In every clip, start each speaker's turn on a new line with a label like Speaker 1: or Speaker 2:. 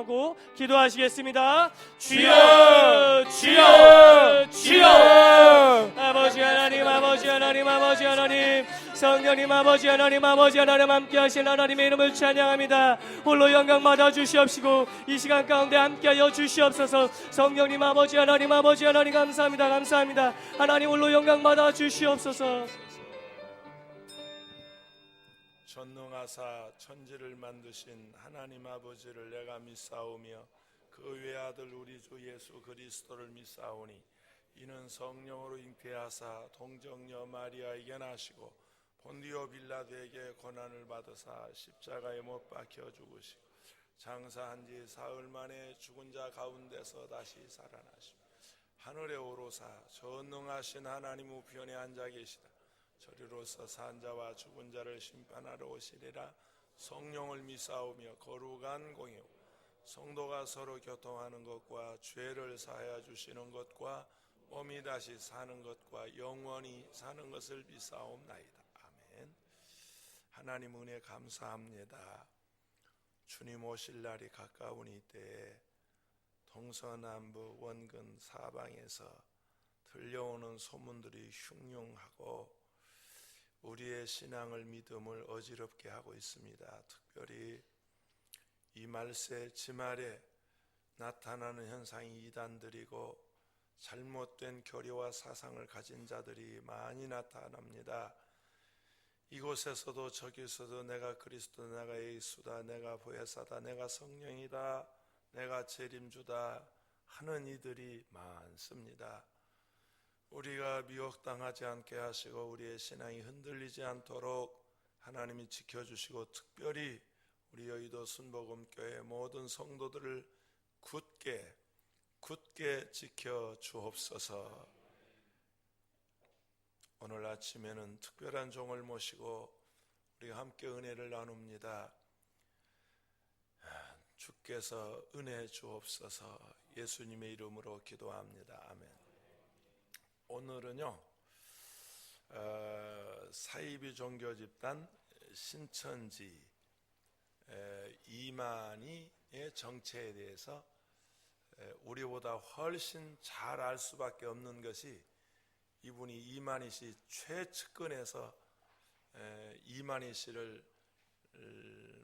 Speaker 1: 집중하고 기도하시겠습니다.
Speaker 2: 주여, 주여, 주여.
Speaker 1: 아버지 하나님, 아버지 하나님, 아버지 하나님, 성령님, 아버지 하나님, 아버지 하나님, 함께하신 하나님의 이름을 찬양합니다. 홀로 영광 받아 주시옵시고 이 시간 가운데 함께하여 주시옵소서. 성령님, 아버지 하나님, 아버지 하나님, 감사합니다. 감사합니다. 하나님 홀로 영광 받아 주시옵소서.
Speaker 2: 전능하사 천지를 만드신 하나님 아버지를 내가 믿사오며 그 외아들 우리 주 예수 그리스도를 믿사오니 이는 성령으로 잉태하사 동정녀 마리아에게 나시고 본디오 빌라도에게 고난을 받으사 십자가에 못 박혀 죽으시고 장사한 지 사흘 만에 죽은 자 가운데서 다시 살아나시고 하늘에 오르사 전능하신 하나님 우편에 앉아 계시다. 저리로서 산자와 죽은 자를 심판하러 오시리라. 성령을 믿사오며 거룩한 공예와 성도가 서로 교통하는 것과 죄를 사하여 주시는 것과 몸이 다시 사는 것과 영원히 사는 것을 믿사옵나이다. 아멘. 하나님 은혜 감사합니다. 주님 오실 날이 가까우니 때에 동서남북 원근 사방에서 들려오는 소문들이 흉흉하고 우리의 신앙을 믿음을 어지럽게 하고 있습니다. 특별히 이 말세 지말에 나타나는 현상이 이단들이고 잘못된 교리와 사상을 가진 자들이 많이 나타납니다. 이곳에서도 저기서도 내가 그리스도, 내가 예수다, 내가 보혜사다, 내가 성령이다, 내가 재림주다 하는 이들이 많습니다. 우리가 미혹당하지 않게 하시고 우리의 신앙이 흔들리지 않도록 하나님이 지켜주시고 특별히 우리 여의도 순복음교회 모든 성도들을 굳게 지켜 주옵소서. 오늘 아침에는 특별한 종을 모시고 우리가 함께 은혜를 나눕니다. 주께서 은혜 주옵소서. 예수님의 이름으로 기도합니다. 아멘. 오늘은요 사이비 종교집단 신천지 이만희의 정체에 대해서 우리보다 훨씬 잘 알 수밖에 없는 것이 이분이 이만희 씨 최측근에서 이만희 씨를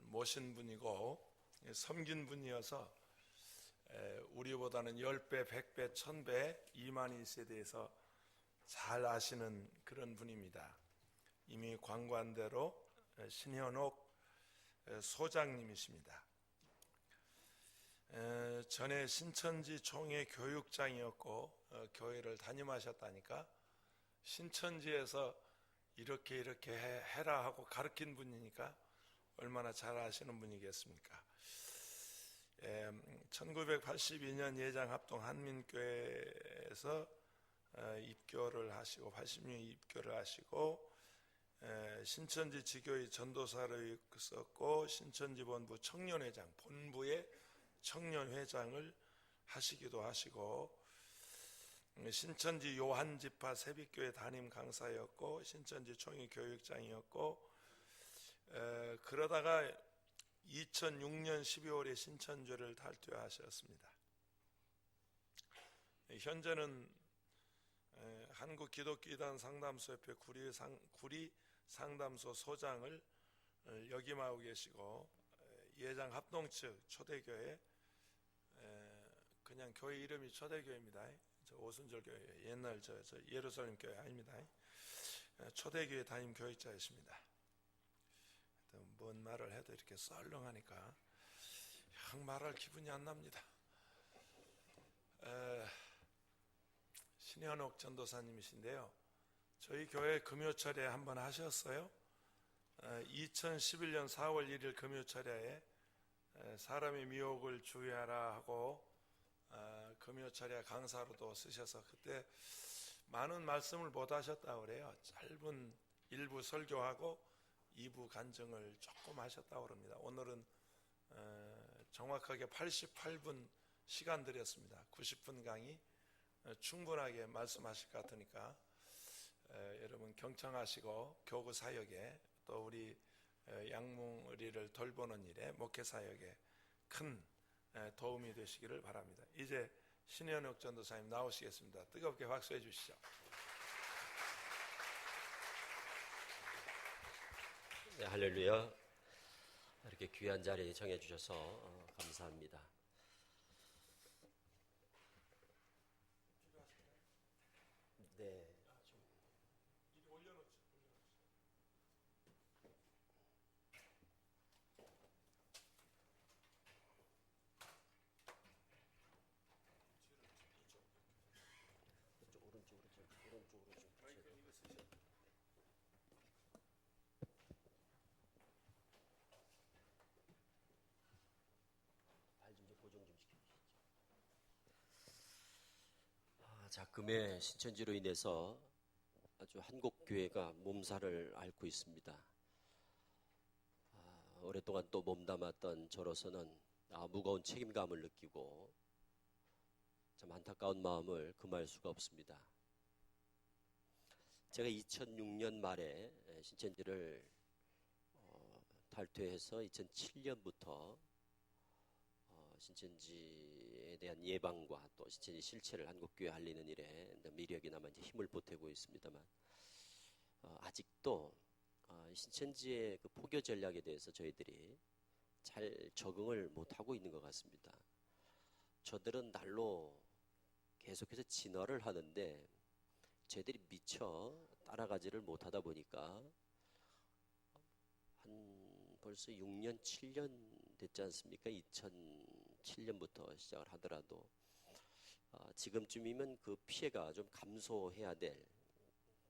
Speaker 2: 모신 분이고 섬긴 분이어서 우리보다는 10배, 100배, 1000배 이만희 씨에 대해서 잘 아시는 그런 분입니다. 이미 광고한대로 신현옥 소장님이십니다. 전에 신천지 총회 교육장이었고 교회를 담임하셨다니까 신천지에서 이렇게 해라 하고 가르친 분이니까 얼마나 잘 아시는 분이겠습니까? 1982년 예장합동 한민교회에서 입교를 하시고 80년 입교를 하시고 신천지 지교의 전도사로 있었고 신천지 본부 청년회장 본부의 청년회장을 하시기도 하시고 신천지 요한지파 세빛교회 담임 강사였고 신천지 총회 교육장이었고 그러다가 2006년 12월에 신천지를 탈퇴하셨습니다. 현재는 한국기독교이단 상담소협회 구리 상담소 소장을 역임하고 계시고 예장 합동 측 초대교회 그냥 교회 이름이 초대교회입니다. 저 오순절 교회 옛날 저 예루살렘 교회 아닙니다. 초대교회 담임 교육자이십니다. 뭔 말을 해도 이렇게 썰렁하니까 형 말할 기분이 안 납니다. 신현옥 전도사님이신데요. 저희 교회 금요철에 한번 하셨어요. 2011년 4월 1일 금요철에 사람의 미혹을 주의하라 하고 금요철에 강사로도 쓰셔서 그때 많은 말씀을 못 하셨다고 그래요. 짧은 일부 설교하고 2부 간증을 조금 하셨다고 합니다. 오늘은 정확하게 88분 시간 드렸습니다. 90분 강의 충분하게 말씀하실 것 같으니까 여러분 경청하시고 교구 사역에 또 우리 양뭉리를 돌보는 일에 목회 사역에 큰 도움이 되시기를 바랍니다. 이제 신현욱 전도사님 나오시겠습니다. 뜨겁게 박수해 주시죠.
Speaker 3: 네, 할렐루야. 이렇게 귀한 자리 정해주셔서 감사합니다. 네. 오른쪽으로 좀 주세요. 발 좀 고정 좀 시켜주시죠. 자, 금의 신천지로 인해서 아주 한국 교회가 몸살을 앓고 있습니다. 오랫동안 또 몸담았던 저로서는 무거운 책임감을 느끼고 참 안타까운 마음을 금할 수가 없습니다. 제가 2006년 말에 신천지를 탈퇴해서 2007년부터 신천지에 대한 예방과 또 신천지 실체를 한국교회에 알리는 일에 미력이나마 이제 힘을 보태고 있습니다만 아직도 신천지의 그 포교 전략에 대해서 저희들이 잘 적응을 못하고 있는 것 같습니다. 저들은 날로 계속해서 진화를 하는데 저희들이 미처 따라가지를 못하다 보니까 한 벌써 6년, 7년 됐지 않습니까? 2007년부터 시작을 하더라도 지금쯤이면 그 피해가 좀 감소해야 될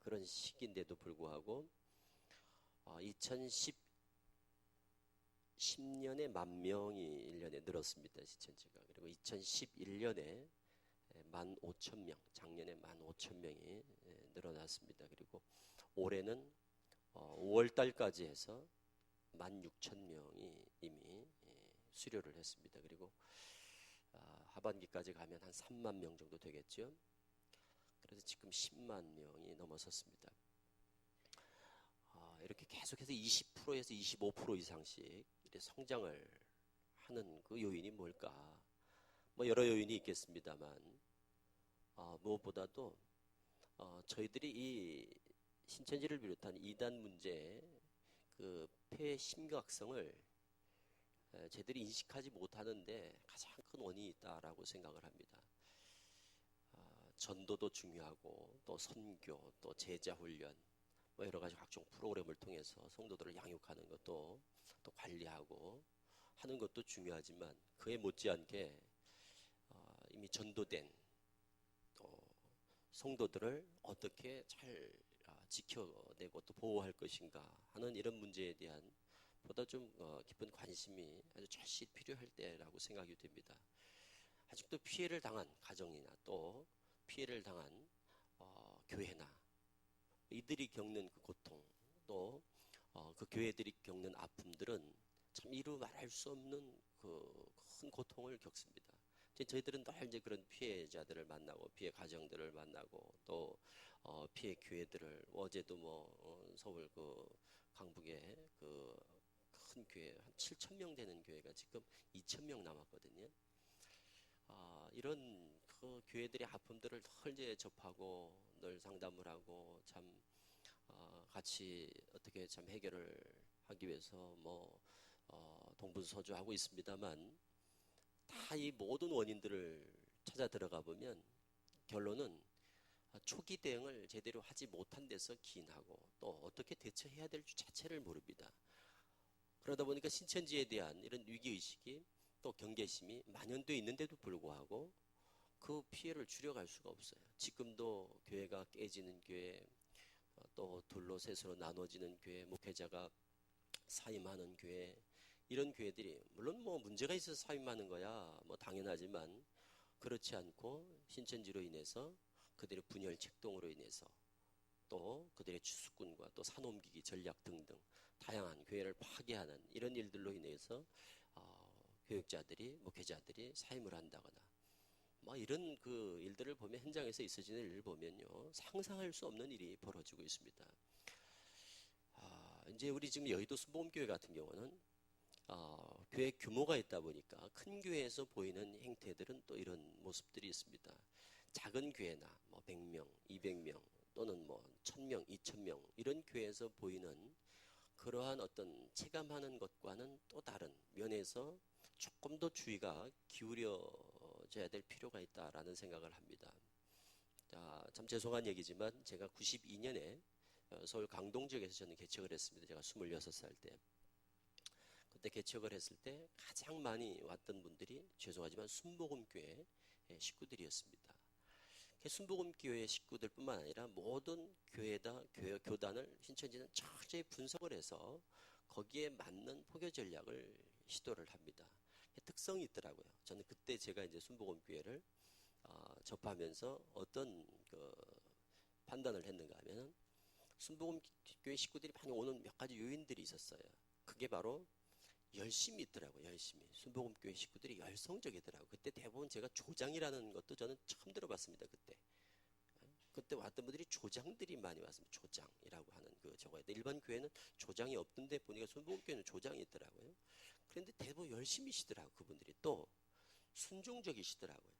Speaker 3: 그런 시기인데도 불구하고 2010년에 10,000명이 1년에 늘었습니다. 신천지가. 그리고 2011년에 15,000명, 작년에 15,000명이 늘어났습니다. 그리고 올해는 5월달까지 해서 16,000명이 이미 수료를 했습니다. 그리고 하반기까지 가면 한 3만 명 정도 되겠죠. 그래서 지금 10만 명이 넘어섰습니다. 이렇게 계속해서 20%에서 25% 이상씩 이렇게 성장을 하는 그 요인이 뭘까? 뭐 여러 요인이 있겠습니다만 무엇보다도 저희들이 이 신천지를 비롯한 이단 문제의 그 폐해 심각성을 저희들이 인식하지 못하는데 가장 큰 원인이 있다라고 생각을 합니다. 전도도 중요하고 또 선교, 또 제자 훈련, 뭐 여러 가지 각종 프로그램을 통해서 성도들을 양육하는 것도 또 관리하고 하는 것도 중요하지만 그에 못지않게 이미 전도된 또 성도들을 어떻게 잘 지켜내고 또 보호할 것인가 하는 이런 문제에 대한 보다 좀 깊은 관심이 아주 절실히 필요할 때라고 생각이 됩니다. 아직도 피해를 당한 가정이나 또 피해를 당한 교회나 이들이 겪는 그 고통 또 그 교회들이 겪는 아픔들은 참 이루 말할 수 없는 그 큰 고통을 겪습니다. 저희들은 늘 이제 그런 피해자들을 만나고 피해 가정들을 만나고 또 피해 교회들을 어제도 서울 그 강북에 그 큰 교회 한 7,000명 되는 교회가 지금 2,000명 남았거든요. 이런 그 교회들의 아픔들을 늘 이제 접하고 늘 상담을 하고 참 같이 어떻게 참 해결을 하기 위해서 동분서주하고 있습니다만 다 이 모든 원인들을 찾아 들어가 보면 결론은 초기 대응을 제대로 하지 못한 데서 기인하고 또 어떻게 대처해야 될 줄 자체를 모릅니다. 그러다 보니까 신천지에 대한 이런 위기의식이 또 경계심이 만연되어 있는데도 불구하고 그 피해를 줄여갈 수가 없어요. 지금도 교회가 깨지는 교회, 또 둘로 셋으로 나눠지는 교회, 목회자가 사임하는 교회, 이런 교회들이 물론 문제가 있어서 사임하는 거야 당연하지만 그렇지 않고 신천지로 인해서 그들의 분열 책동으로 인해서 또 그들의 추수꾼과 또 산옮기기 전략 등등 다양한 교회를 파괴하는 이런 일들로 인해서 교육자들이 목회자들이 사임을 한다거나 이런 그 일들을 보면 현장에서 있어지는 일을 보면요 상상할 수 없는 일이 벌어지고 있습니다. 이제 우리 지금 여의도 순복음교회 같은 경우는 교회 규모가 있다 보니까 큰 교회에서 보이는 행태들은 또 이런 모습들이 있습니다. 작은 교회나 뭐 100명, 200명 또는 뭐 1000명, 2000명 이런 교회에서 보이는 그러한 어떤 체감하는 것과는 또 다른 면에서 조금 더 주의가 기울여져야 될 필요가 있다라는 생각을 합니다. 자, 참 죄송한 얘기지만 제가 92년에 서울 강동 지역에서 저는 개척을 했습니다. 제가 26살 때. 그때 개척을 했을 때 가장 많이 왔던 분들이 죄송하지만 순복음교회 식구들이었습니다. 순복음교회 식구들뿐만 아니라 모든 교단을 신천지는 철저히 분석을 해서 거기에 맞는 포교 전략을 시도를 합니다. 특성이 있더라고요. 저는 그때 제가 이제 순복음교회를 접하면서 어떤 판단을 했는가 하면 순복음교회 식구들이 많이 오는 몇 가지 요인들이 있었어요. 그게 바로 열심히 있더라고요. 열심히. 순복음교회 식구들이 열성적이더라고요. 그때 대부분 제가 조장이라는 것도 저는 처음 들어봤습니다. 그때 왔던 분들이 조장들이 많이 왔습니다. 조장이라고 하는 저거에 일반 교회는 조장이 없던데 보니까 순복음교회는 조장이 있더라고요. 그런데 대부분 열심히시더라고요. 그분들이 또 순종적이시더라고요.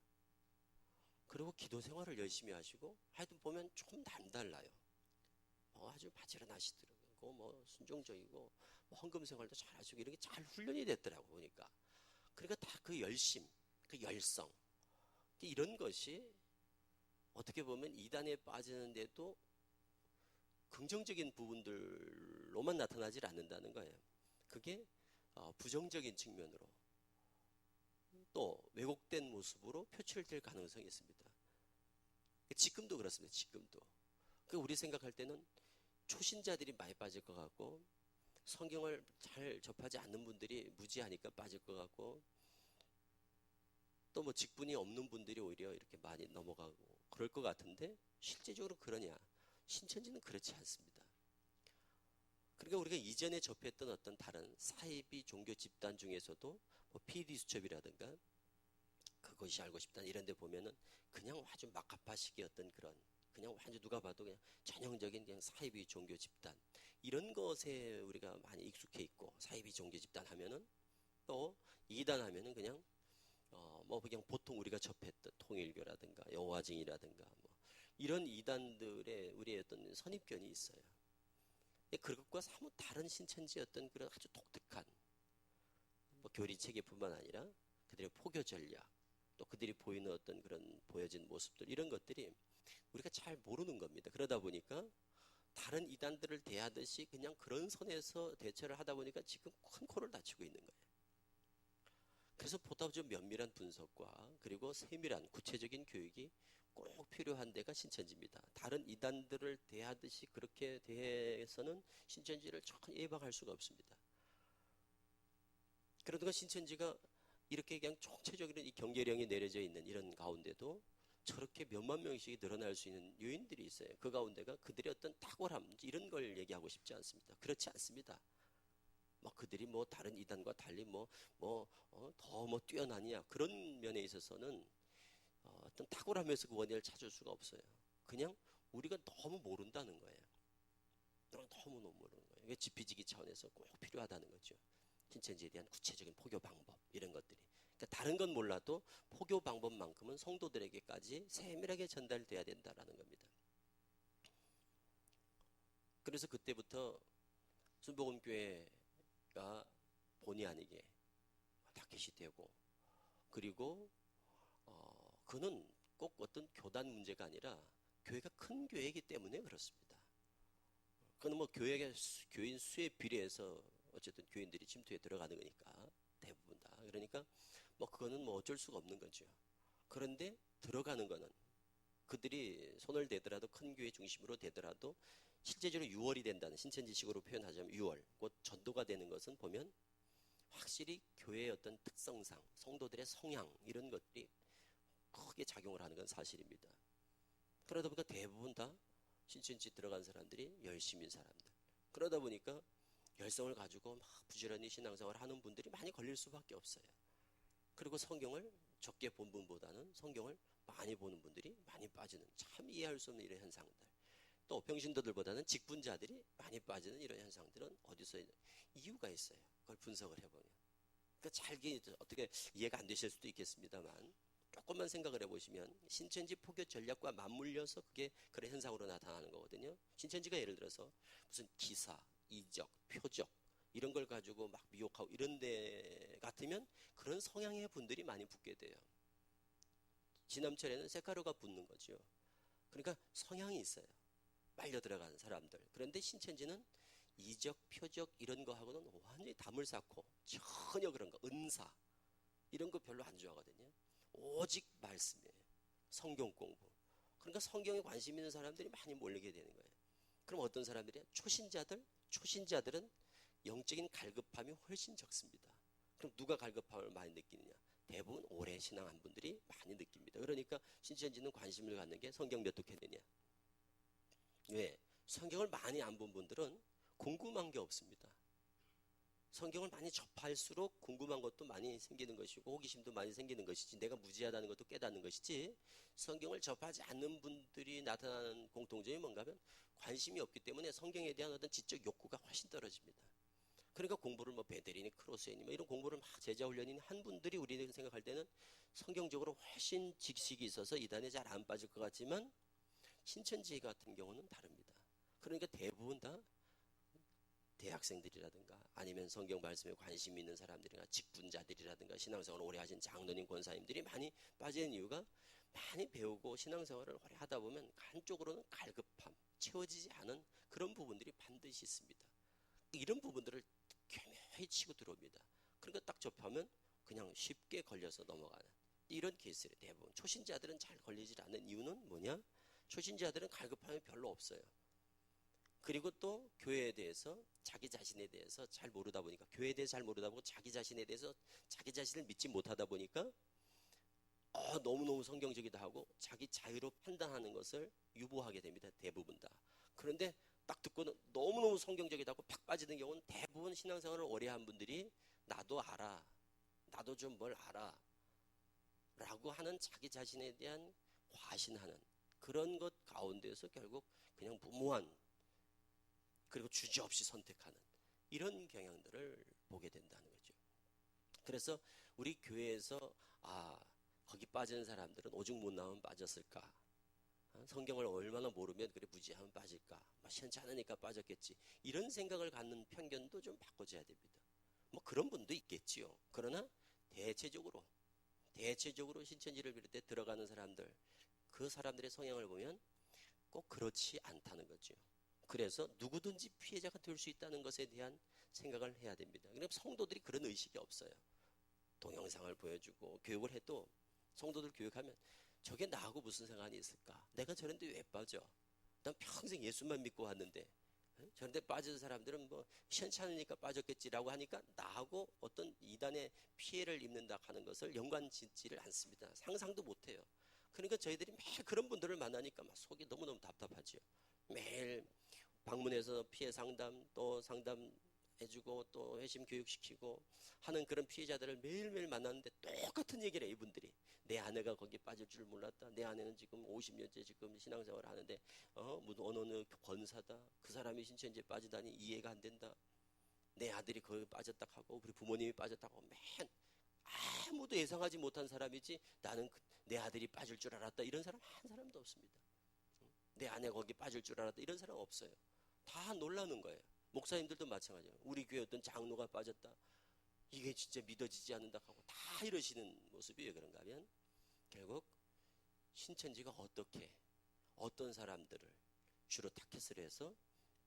Speaker 3: 그리고 기도 생활을 열심히 하시고 하여튼 보면 좀 남달라요. 아주 바지런하시더라고요. 뭐 순종적이고 뭐 헌금 생활도 잘하시고 이런 게 잘 훈련이 됐더라고 보니까. 그러니까 다 그 열심, 그 열성 이런 것이 어떻게 보면 이단에 빠지는데도 긍정적인 부분들로만 나타나질 않는다는 거예요. 그게 부정적인 측면으로 또 왜곡된 모습으로 표출될 가능성이 있습니다. 지금도 그렇습니다. 지금도. 우리 생각할 때는 초신자들이 많이 빠질 것 같고 성경을 잘 접하지 않는 분들이 무지하니까 빠질 것 같고 또 뭐 직분이 없는 분들이 오히려 이렇게 많이 넘어가고 그럴 것 같은데 실제적으로 그러냐? 신천지는 그렇지 않습니다. 그러니까 우리가 이전에 접했던 어떤 다른 사이비 종교 집단 중에서도 뭐 PD 수첩이라든가 그것이 알고 싶다 이런 데 보면은 그냥 아주 막가파식의 어떤 그런 그냥 완전 누가 봐도 그냥 전형적인 그냥 사이비 종교 집단 이런 것에 우리가 많이 익숙해 있고 사이비 종교 집단 하면은 또 이단 하면은 그냥 뭐 그냥 보통 우리가 접했던 통일교라든가 여호와증이라든가 뭐 이런 이단들의 우리의 어떤 선입견이 있어요. 그것과 사뭇 다른 신천지의 어떤 그런 아주 독특한 뭐 교리 체계뿐만 아니라 그들의 포교 전략 또 그들이 보이는 어떤 그런 보여진 모습들 이런 것들이 우리가 잘 모르는 겁니다. 그러다 보니까 다른 이단들을 대하듯이 그냥 그런 선에서 대처를 하다 보니까 지금 큰 코를 다치고 있는 거예요. 그래서 보다 좀 면밀한 분석과 그리고 세밀한 구체적인 교육이 꼭 필요한 데가 신천지입니다. 다른 이단들을 대하듯이 그렇게 대해서는 신천지를 전혀 예방할 수가 없습니다. 그러다가 신천지가 이렇게 그냥 총체적인 이 경계령이 내려져 있는 이런 가운데도 저렇게 몇만 명씩 늘어날 수 있는 요인들이 있어요. 그 가운데가 그들의 어떤 탁월함 이런 걸 얘기하고 싶지 않습니다. 그렇지 않습니다. 뭐 그들이 뭐 다른 이단과 달리 더 뛰어나냐 그런 면에 있어서는 어떤 탁월함에서 그 원인을 찾을 수가 없어요. 그냥 우리가 너무 모른다는 거예요. 너무 모르는 거예요. 이게 지피지기 차원에서 꼭 필요하다는 거죠. 신천지에 대한 구체적인 포교 방법 이런 것들이. 그러니까 다른 건 몰라도 포교 방법만큼은 성도들에게까지 세밀하게 전달돼야 된다라는 겁니다. 그래서 그때부터 순복음교회가 본의 아니게 타켓이 되고 그리고 그는 꼭 어떤 교단 문제가 아니라 교회가 큰 교회이기 때문에 그렇습니다. 그건 뭐 교인 수에 비례해서 어쨌든 교인들이 침투에 들어가는 거니까 대부분 다. 그러니까 뭐 그거는 뭐 어쩔 수가 없는 거죠. 그런데 들어가는 거는 그들이 손을 대더라도 큰 교회 중심으로 되더라도 실제적으로 유월이 된다는 신천지식으로 표현하자면 유월 곧 전도가 되는 것은 보면 확실히 교회의 어떤 특성상 성도들의 성향 이런 것들이 크게 작용을 하는 건 사실입니다. 그러다 보니까 대부분 다 신천지 들어간 사람들이 열심인 사람들. 그러다 보니까 열성을 가지고 막 부지런히 신앙생활을 하는 분들이 많이 걸릴 수밖에 없어요. 그리고 성경을 적게 본 분보다는 성경을 많이 보는 분들이 많이 빠지는 참 이해할 수 없는 이런 현상들. 또 평신도들보다는 직분자들이 많이 빠지는 이런 현상들은 어디서 이유가 있어요. 그걸 분석을 해보면. 그 잘게 어떻게 이해가 안 되실 수도 있겠습니다만 조금만 생각을 해보시면 신천지 포교 전략과 맞물려서 그게 그런 현상으로 나타나는 거거든요. 신천지가 예를 들어서 무슨 기사, 이적, 표적 이런 걸 가지고 막 미혹하고 이런 데 같으면 그런 성향의 분들이 많이 붙게 돼요. 지남철에는 색가루가 붙는 거죠. 그러니까 성향이 있어요. 빨려 들어가는 사람들. 그런데 신천지는 이적, 표적 이런 거 하고는 완전히 담을 쌓고 전혀 그런 거, 은사 이런 거 별로 안 좋아하거든요. 오직 말씀이에요. 성경 공부. 그러니까 성경에 관심 있는 사람들이 많이 몰리게 되는 거예요. 그럼 어떤 사람들이야? 초신자들은 영적인 갈급함이 훨씬 적습니다. 그럼 누가 갈급함을 많이 느끼느냐? 대부분 오래 신앙한 분들이 많이 느낍니다. 그러니까 신천지는 관심을 갖는 게 성경 몇 독했느냐? 왜? 성경을 많이 안 본 분들은 궁금한 게 없습니다. 성경을 많이 접할수록 궁금한 것도 많이 생기는 것이고 호기심도 많이 생기는 것이지 내가 무지하다는 것도 깨닫는 것이지 성경을 접하지 않는 분들이 나타나는 공통점이 뭔가 하면 관심이 없기 때문에 성경에 대한 어떤 지적 욕구가 훨씬 떨어집니다. 그러니까 공부를 뭐 베데리니 크로스웨니 뭐 이런 공부를 막 제자 훈련인 한 분들이 우리들이 생각할 때는 성경적으로 훨씬 지식이 있어서 이단에 잘 안 빠질 것 같지만 신천지 같은 경우는 다릅니다. 그러니까 대부분 다 대학생들이라든가 아니면 성경 말씀에 관심 있는 사람들이나 직분자들이라든가 신앙생활을 오래 하신 장로님 권사님들이 많이 빠지는 이유가 많이 배우고 신앙생활을 오래 하다 보면 한쪽으로는 갈급함, 채워지지 않은 그런 부분들이 반드시 있습니다. 이런 부분들을 교묘히 치고 들어옵니다. 그러니까 딱 접하면 그냥 쉽게 걸려서 넘어가는 이런 케이스를 대부분 초신자들은 잘 걸리지 않는 이유는 뭐냐? 초신자들은 갈급함이 별로 없어요. 그리고 또 교회에 대해서 자기 자신에 대해서 잘 모르다 보니까 교회에 대해서 잘 모르다 보고 자기 자신에 대해서 자기 자신을 믿지 못하다 보니까 너무너무 성경적이다 하고 자기 자유로 판단하는 것을 유보하게 됩니다. 대부분 다. 그런데 딱 듣고는 너무너무 성경적이다 하고 팍 빠지는 경우는 대부분 신앙생활을 오래 한 분들이 나도 알아. 나도 좀 뭘 알아. 라고 하는 자기 자신에 대한 과신하는 그런 것 가운데서 결국 그냥 무모한 그리고 주저없이 선택하는 이런 경향들을 보게 된다는 거죠. 그래서 우리 교회에서 거기 빠지는 사람들은 오죽 못 나오면 빠졌을까? 성경을 얼마나 모르면 그래 무지하면 빠질까? 시원치 않으니까 빠졌겠지. 이런 생각을 갖는 편견도 좀 바꿔줘야 됩니다. 뭐 그런 분도 있겠지요. 그러나 대체적으로 신천지를 비롯해 들어가는 사람들 그 사람들의 성향을 보면 꼭 그렇지 않다는 거죠. 그래서 누구든지 피해자가 될 수 있다는 것에 대한 생각을 해야 됩니다. 그러니까 성도들이 그런 의식이 없어요. 동영상을 보여주고 교육을 해도 성도들 교육하면 저게 나하고 무슨 상관이 있을까? 내가 저런데 왜 빠져? 난 평생 예수만 믿고 왔는데 저런데 빠진 사람들은 뭐 시원치 않으니까 빠졌겠지라고 하니까 나하고 어떤 이단의 피해를 입는다 하는 것을 연관 짓지를 않습니다. 상상도 못해요. 그러니까 저희들이 매일 그런 분들을 만나니까 막 속이 너무너무 답답하죠. 매일 방문해서 피해 상담 또 상담해주고 또 회심 교육시키고 하는 그런 피해자들을 매일매일 만났는데 똑같은 얘기를 해요. 이분들이 내 아내가 거기 빠질 줄 몰랐다. 내 아내는 지금 50년째 지금 신앙생활을 하는데 무슨 어느 권사다. 그 사람이 신천지에 빠지다니 이해가 안 된다. 내 아들이 거기 빠졌다 하고 우리 부모님이 빠졌다고 하고 맨 아무도 예상하지 못한 사람이지 나는 내 아들이 빠질 줄 알았다. 이런 사람 한 사람도 없습니다. 내 아내 거기 빠질 줄 알았다. 이런 사람 없어요. 다 놀라는 거예요. 목사님들도 마찬가지예요. 우리 교회 어떤 장로가 빠졌다. 이게 진짜 믿어지지 않는다 하고 다 이러시는 모습이 왜 그런가 하면 결국 신천지가 어떻게 어떤 사람들을 주로 타겟을 해서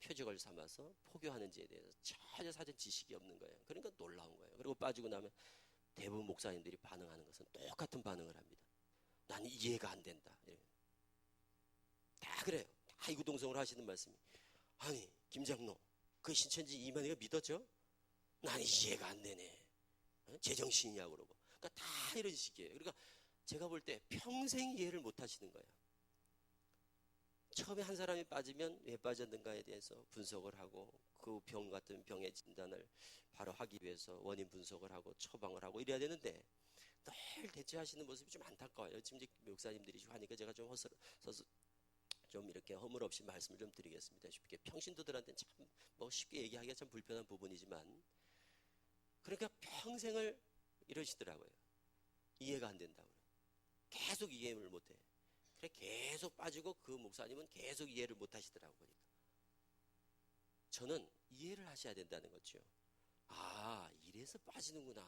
Speaker 3: 표적을 삼아서 포교하는지에 대해서 전혀 사전 지식이 없는 거예요. 그러니까 놀라운 거예요. 그리고 빠지고 나면 대부분 목사님들이 반응하는 것은 똑같은 반응을 합니다. 나는 이해가 안 된다. 다 그래요. 다 이구동성으로 하시는 말씀이 아니 김장로 그 신천지 이만희가 믿어져? 난 이해가 안 되네. 제정신이야 그러고. 그러니까 다 이런 식이에요. 그러니까 제가 볼 때 평생 이해를 못 하시는 거예요. 처음에 한 사람이 빠지면 왜 빠졌는가에 대해서 분석을 하고 그 병 같은 병의 진단을 바로 하기 위해서 원인 분석을 하고 처방을 하고 이래야 되는데 늘 대처하시는 모습이 좀 안타까워요. 지금 목사님들이 하니까 제가 좀 좀 이렇게 허물 없이 말씀을 좀 드리겠습니다. 쉽게 평신도들한테는 참 뭐 쉽게 얘기하기가 참 불편한 부분이지만 그러니까 평생을 이러시더라고요. 이해가 안 된다고. 계속 이해를 못해. 그래 계속 빠지고 그 목사님은 계속 이해를 못 하시더라고요. 그러니까. 저는 이해를 하셔야 된다는 거죠. 아, 이래서 빠지는구나.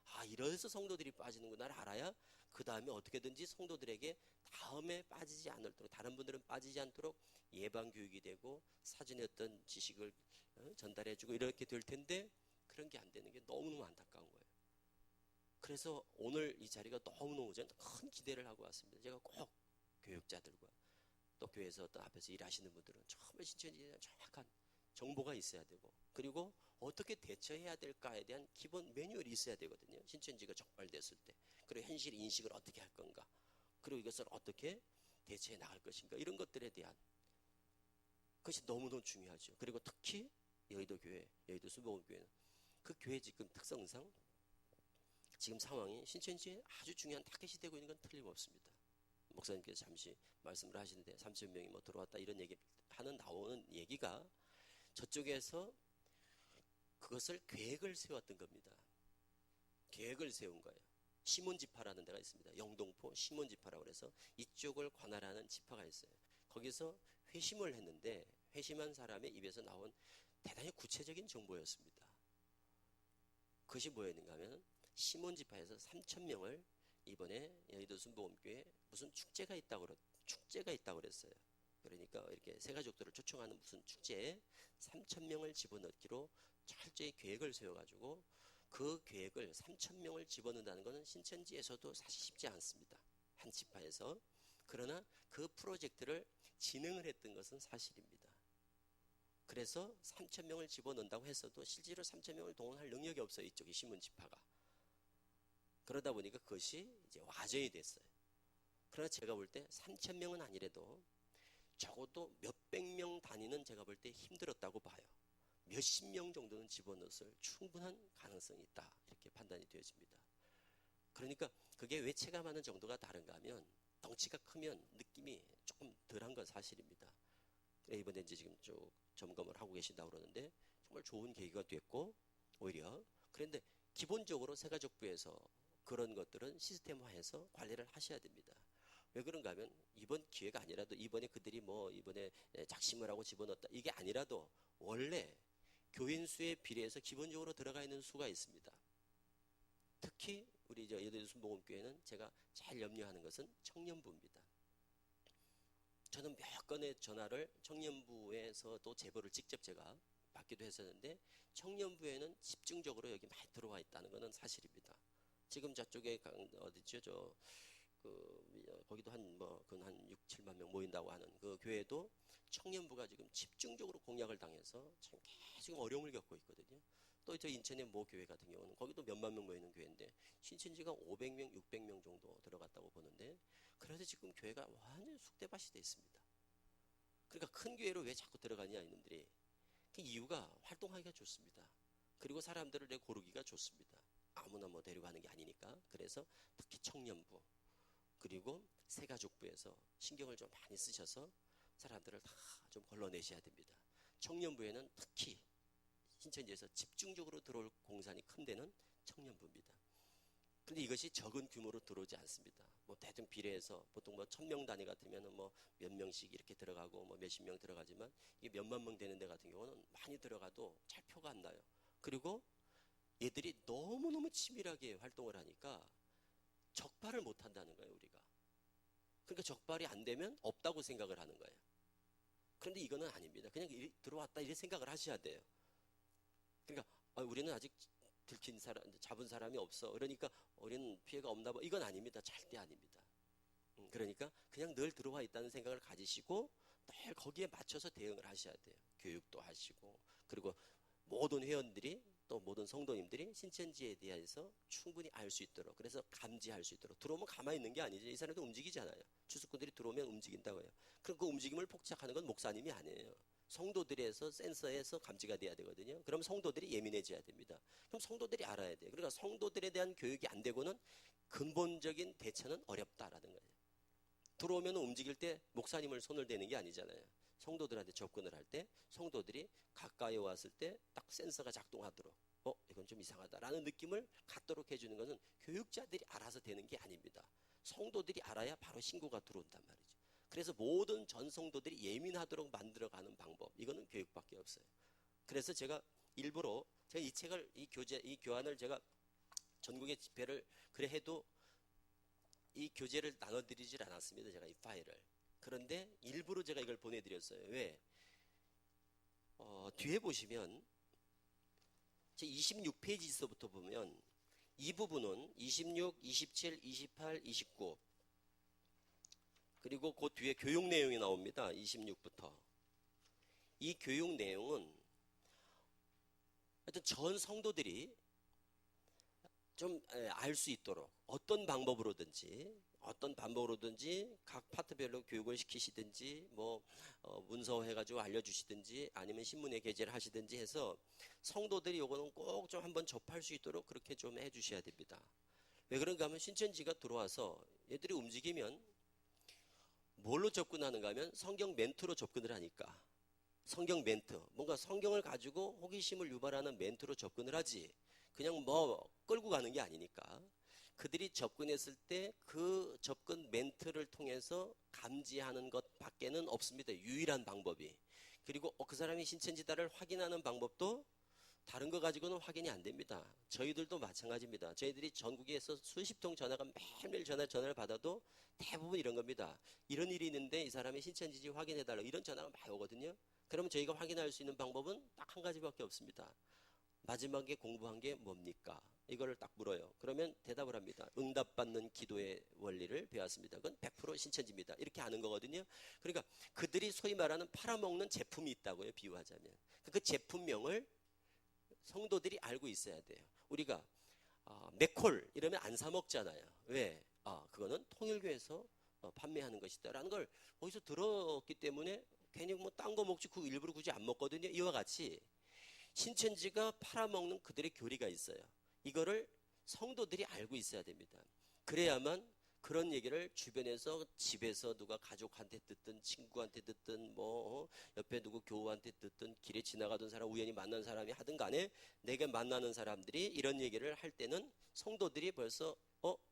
Speaker 3: 아, 이래서 성도들이 빠지는구나를 알아야 그 다음에 어떻게든지 성도들에게 다음에 빠지지 않도록, 다른 분들은 빠지지 않도록 예방 교육이 되고 사전에 어떤 지식을 전달해주고 이렇게 될 텐데 그런 게 안 되는 게 너무너무 안타까운 거예요. 그래서 오늘 이 자리가 너무너무 저는 큰 기대를 하고 왔습니다. 제가 꼭 교육자들과 또 교회에서 어떤 앞에서 일하시는 분들은 정말 신천지에 대한 정확한 정보가 있어야 되고, 그리고 어떻게 대처해야 될까에 대한 기본 매뉴얼이 있어야 되거든요. 신천지가 적발됐을 때. 그리고 현실 인식을 어떻게 할 건가, 그리고 이것을 어떻게 대처해 나갈 것인가, 이런 것들에 대한 그것이 너무너무 중요하죠. 그리고 특히 여의도 교회, 여의도 순복음교회는 그 교회 지금 특성상 지금 상황이 신천지에 아주 중요한 타겟이 되고 있는 건 틀림없습니다. 목사님께서 잠시 말씀을 하시는데 3,000명이 뭐 들어왔다 이런 얘기 하는 나오는 얘기가 저쪽에서 그것을 계획을 세웠던 겁니다. 계획을 세운 거예요. 시몬지파라는 데가 있습니다. 영동포 시몬지파라고 해서 이쪽을 관할하는 지파가 있어요. 거기서 회심을 했는데 회심한 사람의 입에서 나온 대단히 구체적인 정보였습니다. 그것이 뭐였는가 하면 시몬지파에서 3,000명을 이번에 여의도 순복음교회에 무슨 축제가 있다고 그랬어요. 그러니까 이렇게 새 가족들을 초청하는 무슨 축제에 3,000명을 집어넣기로 철저히 계획을 세워가지고 그 계획을 3,000명을 집어넣는다는 것은 신천지에서도 사실 쉽지 않습니다. 한 지파에서. 그러나 그 프로젝트를 진행을 했던 것은 사실입니다. 그래서 3,000명을 집어넣는다고 했어도 실제로 3,000명을 동원할 능력이 없어요. 이쪽이 신문지파가. 그러다 보니까 그것이 이제 와전이 됐어요. 그러나 제가 볼 때 3,000명은 아니래도 적어도 몇백 명 단위는 제가 볼 때 힘들었다고 봐요. 몇십 명 정도는 집어넣을 충분한 가능성이 있다, 이렇게 판단이 되어집니다. 그러니까 그게 왜 체감하는 정도가 다른가 하면 덩치가 크면 느낌이 조금 덜한 건 사실입니다. 이번에 이제 지금 쭉 점검을 하고 계신다고 그러는데 정말 좋은 계기가 됐고, 오히려 그런데 기본적으로 새가족부에서 그런 것들은 시스템화해서 관리를 하셔야 됩니다. 왜 그런가 하면 이번 기회가 아니라도 이번에 그들이 뭐 이번에 작심을 하고 집어넣었다 이게 아니라도 원래 교인 수에 비례해서 기본적으로 들어가 있는 수가 있습니다. 특히 우리 여의도 순복음교회는 제가 제일 염려하는 것은 청년부입니다. 저는 몇 건의 전화를 청년부에서도 제보를 직접 제가 받기도 했었는데 청년부에는 집중적으로 여기 많이 들어와 있다는 것은 사실입니다. 지금 저쪽에 어디죠? 거기도 한 6, 7만 명 모인다고 하는 그 교회도 청년부가 지금 집중적으로 공략을 당해서 참 계속 어려움을 겪고 있거든요. 또 저 인천의 모 교회 같은 경우는 거기도 몇만 명 모이는 교회인데 신천지가 500명, 600명 정도 들어갔다고 보는데 그래서 지금 교회가 완전히 쑥대밭이 돼 있습니다. 그러니까 큰 교회로 왜 자꾸 들어가냐 이놈들이. 그 이유가 활동하기가 좋습니다. 그리고 사람들을 내 고르기가 좋습니다. 아무나 뭐 데려가는 게 아니니까. 그래서 특히 청년부 그리고 새가족부에서 신경을 좀 많이 쓰셔서 사람들을 다 좀 걸러내셔야 됩니다. 청년부에는 특히 신천지에서 집중적으로 들어올 공산이 큰 데는 청년부입니다. 근데 이것이 적은 규모로 들어오지 않습니다. 뭐 대충 비례해서 보통 뭐 1,000명 단위 같으면 뭐 몇 명씩 이렇게 들어가고 뭐 몇십 명 들어가지만 이게 몇만 명 되는 데 같은 경우는 많이 들어가도 잘 표가 안 나요. 그리고 얘들이 너무너무 치밀하게 활동을 하니까 적발을 못 한다는 거예요, 우리가. 그러니까 적발이 안 되면 없다고 생각을 하는 거예요. 그런데 이거는 아닙니다. 그냥 들어왔다 이렇게 생각을 하셔야 돼요. 그러니까 우리는 아직 잡은 사람이 없어. 그러니까 우리는 피해가 없나 봐. 이건 아닙니다. 절대 아닙니다. 그러니까 그냥 늘 들어와 있다는 생각을 가지시고 늘 거기에 맞춰서 대응을 하셔야 돼요. 교육도 하시고 그리고 모든 회원들이 또 모든 성도님들이 신천지에 대해서 충분히 알 수 있도록 그래서 감지할 수 있도록 들어오면 가만히 있는 게 아니죠. 이 사람도 움직이잖아요. 추수꾼들이 들어오면 움직인다고 해요. 그럼 그 움직임을 폭착하는 건 목사님이 아니에요. 성도들에서 센서에서 감지가 돼야 되거든요. 그럼 성도들이 예민해져야 됩니다. 그럼 성도들이 알아야 돼요. 그러니까 성도들에 대한 교육이 안 되고는 근본적인 대처는 어렵다라는 거예요. 들어오면 움직일 때 목사님을 손을 대는 게 아니잖아요. 성도들한테 접근을 할 때 성도들이 가까이 왔을 때 딱 센서가 작동하도록 이건 좀 이상하다라는 느낌을 갖도록 해주는 것은 교육자들이 알아서 되는 게 아닙니다. 성도들이 알아야 바로 신고가 들어온단 말이죠. 그래서 모든 전 성도들이 예민하도록 만들어가는 방법, 이거는 교육밖에 없어요. 그래서 제가 일부러 제가 이 책을 이 교환을 제가 전국의 집회를 그래 해도 이 교재를 나눠드리질 않았습니다. 제가 이 파일을. 그런데 일부러 제가 이걸 보내드렸어요. 왜? 뒤에 보시면 제 26페이지서부터 보면 이 부분은 26, 27, 28, 29 그리고 그 뒤에 교육 내용이 나옵니다. 26부터. 이 교육 내용은 하여튼 전 성도들이 좀 알 수 있도록 어떤 방법으로든지 각 파트별로 교육을 시키시든지 문서 해가지고 알려주시든지 아니면 신문에 게재를 하시든지 해서 성도들이 요거는 꼭 좀 한번 접할 수 있도록 그렇게 좀 해주셔야 됩니다. 왜 그런가 하면 신천지가 들어와서 얘들이 움직이면 뭘로 접근하는가 하면 성경 멘트로 접근을 하니까 성경 멘트, 뭔가 성경을 가지고 호기심을 유발하는 멘트로 접근을 하지 그냥 끌고 가는 게 아니니까 그들이 접근했을 때 그 접근 멘트를 통해서 감지하는 것 밖에는 없습니다. 유일한 방법이. 그리고 그 사람이 신천지다를 확인하는 방법도 다른 거 가지고는 확인이 안 됩니다. 저희들도 마찬가지입니다. 저희들이 전국에서 수십 통 전화가 매일매일 전화를 받아도 대부분 이런 겁니다. 이런 일이 있는데 이 사람이 신천지인지 확인해달라고 이런 전화가 많이 오거든요. 그러면 저희가 확인할 수 있는 방법은 딱 한 가지밖에 없습니다. 마지막에 공부한 게 뭡니까? 이거를 딱 물어요. 그러면 대답을 합니다. 응답받는 기도의 원리를 배웠습니다. 그건 100% 신천지입니다. 이렇게 하는 거거든요. 그러니까 그들이 소위 말하는 팔아먹는 제품이 있다고요. 비유하자면. 그 제품명을 성도들이 알고 있어야 돼요. 우리가 맥콜 이러면 안 사 먹잖아요. 왜? 그거는 통일교에서 판매하는 것이다 라는 걸 어디서 들었기 때문에 괜히 딴 거 먹지 그 일부러 굳이 안 먹거든요. 이와 같이 신천지가 팔아먹는 그들의 교리가 있어요. 이거를 성도들이 알고 있어야 됩니다. 그래야만 그런 얘기를 주변에서 집에서 누가 가족한테 듣든 친구한테 듣든 옆에 누구 교우한테 듣든 길에 지나가던 사람 우연히 만난 사람이 하든 간에 내가 만나는 사람들이 이런 얘기를 할 때는 성도들이 벌써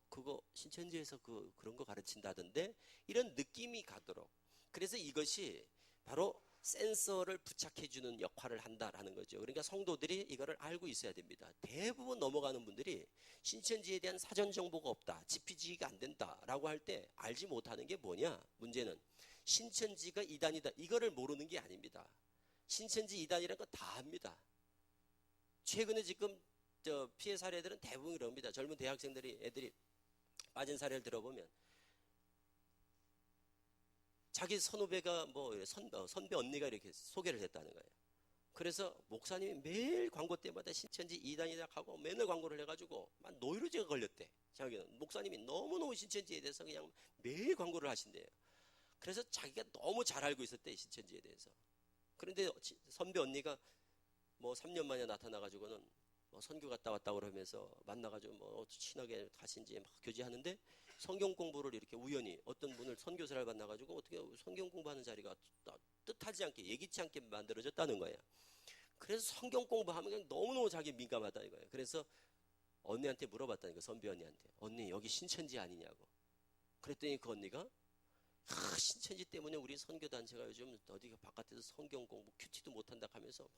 Speaker 3: 그거 신천지에서 그런 거 가르친다던데 이런 느낌이 가도록 그래서 이것이 바로 센서를 부착해주는 역할을 한다라는 거죠. 그러니까 성도들이 이거를 알고 있어야 됩니다. 대부분 넘어가는 분들이 신천지에 대한 사전 정보가 없다, 지피지기가 안 된다라고 할 때 알지 못하는 게 뭐냐? 문제는 신천지가 이단이다 이거를 모르는 게 아닙니다. 신천지 이단이라는 거 다 합니다. 최근에 지금 피해 사례들은 대부분 그럽니다. 젊은 애들이 빠진 사례를 들어보면 자기 선후배가 선배 언니가 이렇게 소개를 했다는 거예요. 그래서 목사님이 매일 광고 때마다 신천지 이단이다 하고 맨날 광고를 해가지고 막 노이로제가 걸렸대. 자기는 목사님이 너무너무 신천지에 대해서 그냥 매일 광고를 하신대요. 그래서 자기가 너무 잘 알고 있었대 신천지에 대해서. 그런데 선배 언니가 3년 만에 나타나가지고는 선교 갔다 왔다 그러면서 만나가지고 친하게 가신지 막 교제하는데 성경 공부를 이렇게 우연히 어떤 분을 선교사를 만나가지고 어떻게 성경 공부하는 자리가 뜻하지 않게 예기치 않게 만들어졌다는 거예요. 그래서 성경 공부하면 그냥 너무너무 자기 민감하다 이거예요. 그래서 언니한테 물어봤다니까 선배 언니한테 언니 여기 신천지 아니냐고. 그랬더니 그 언니가 신천지 때문에 우리 선교단체가 요즘 어디 바깥에서 성경 공부 큐티도 못한다 하면서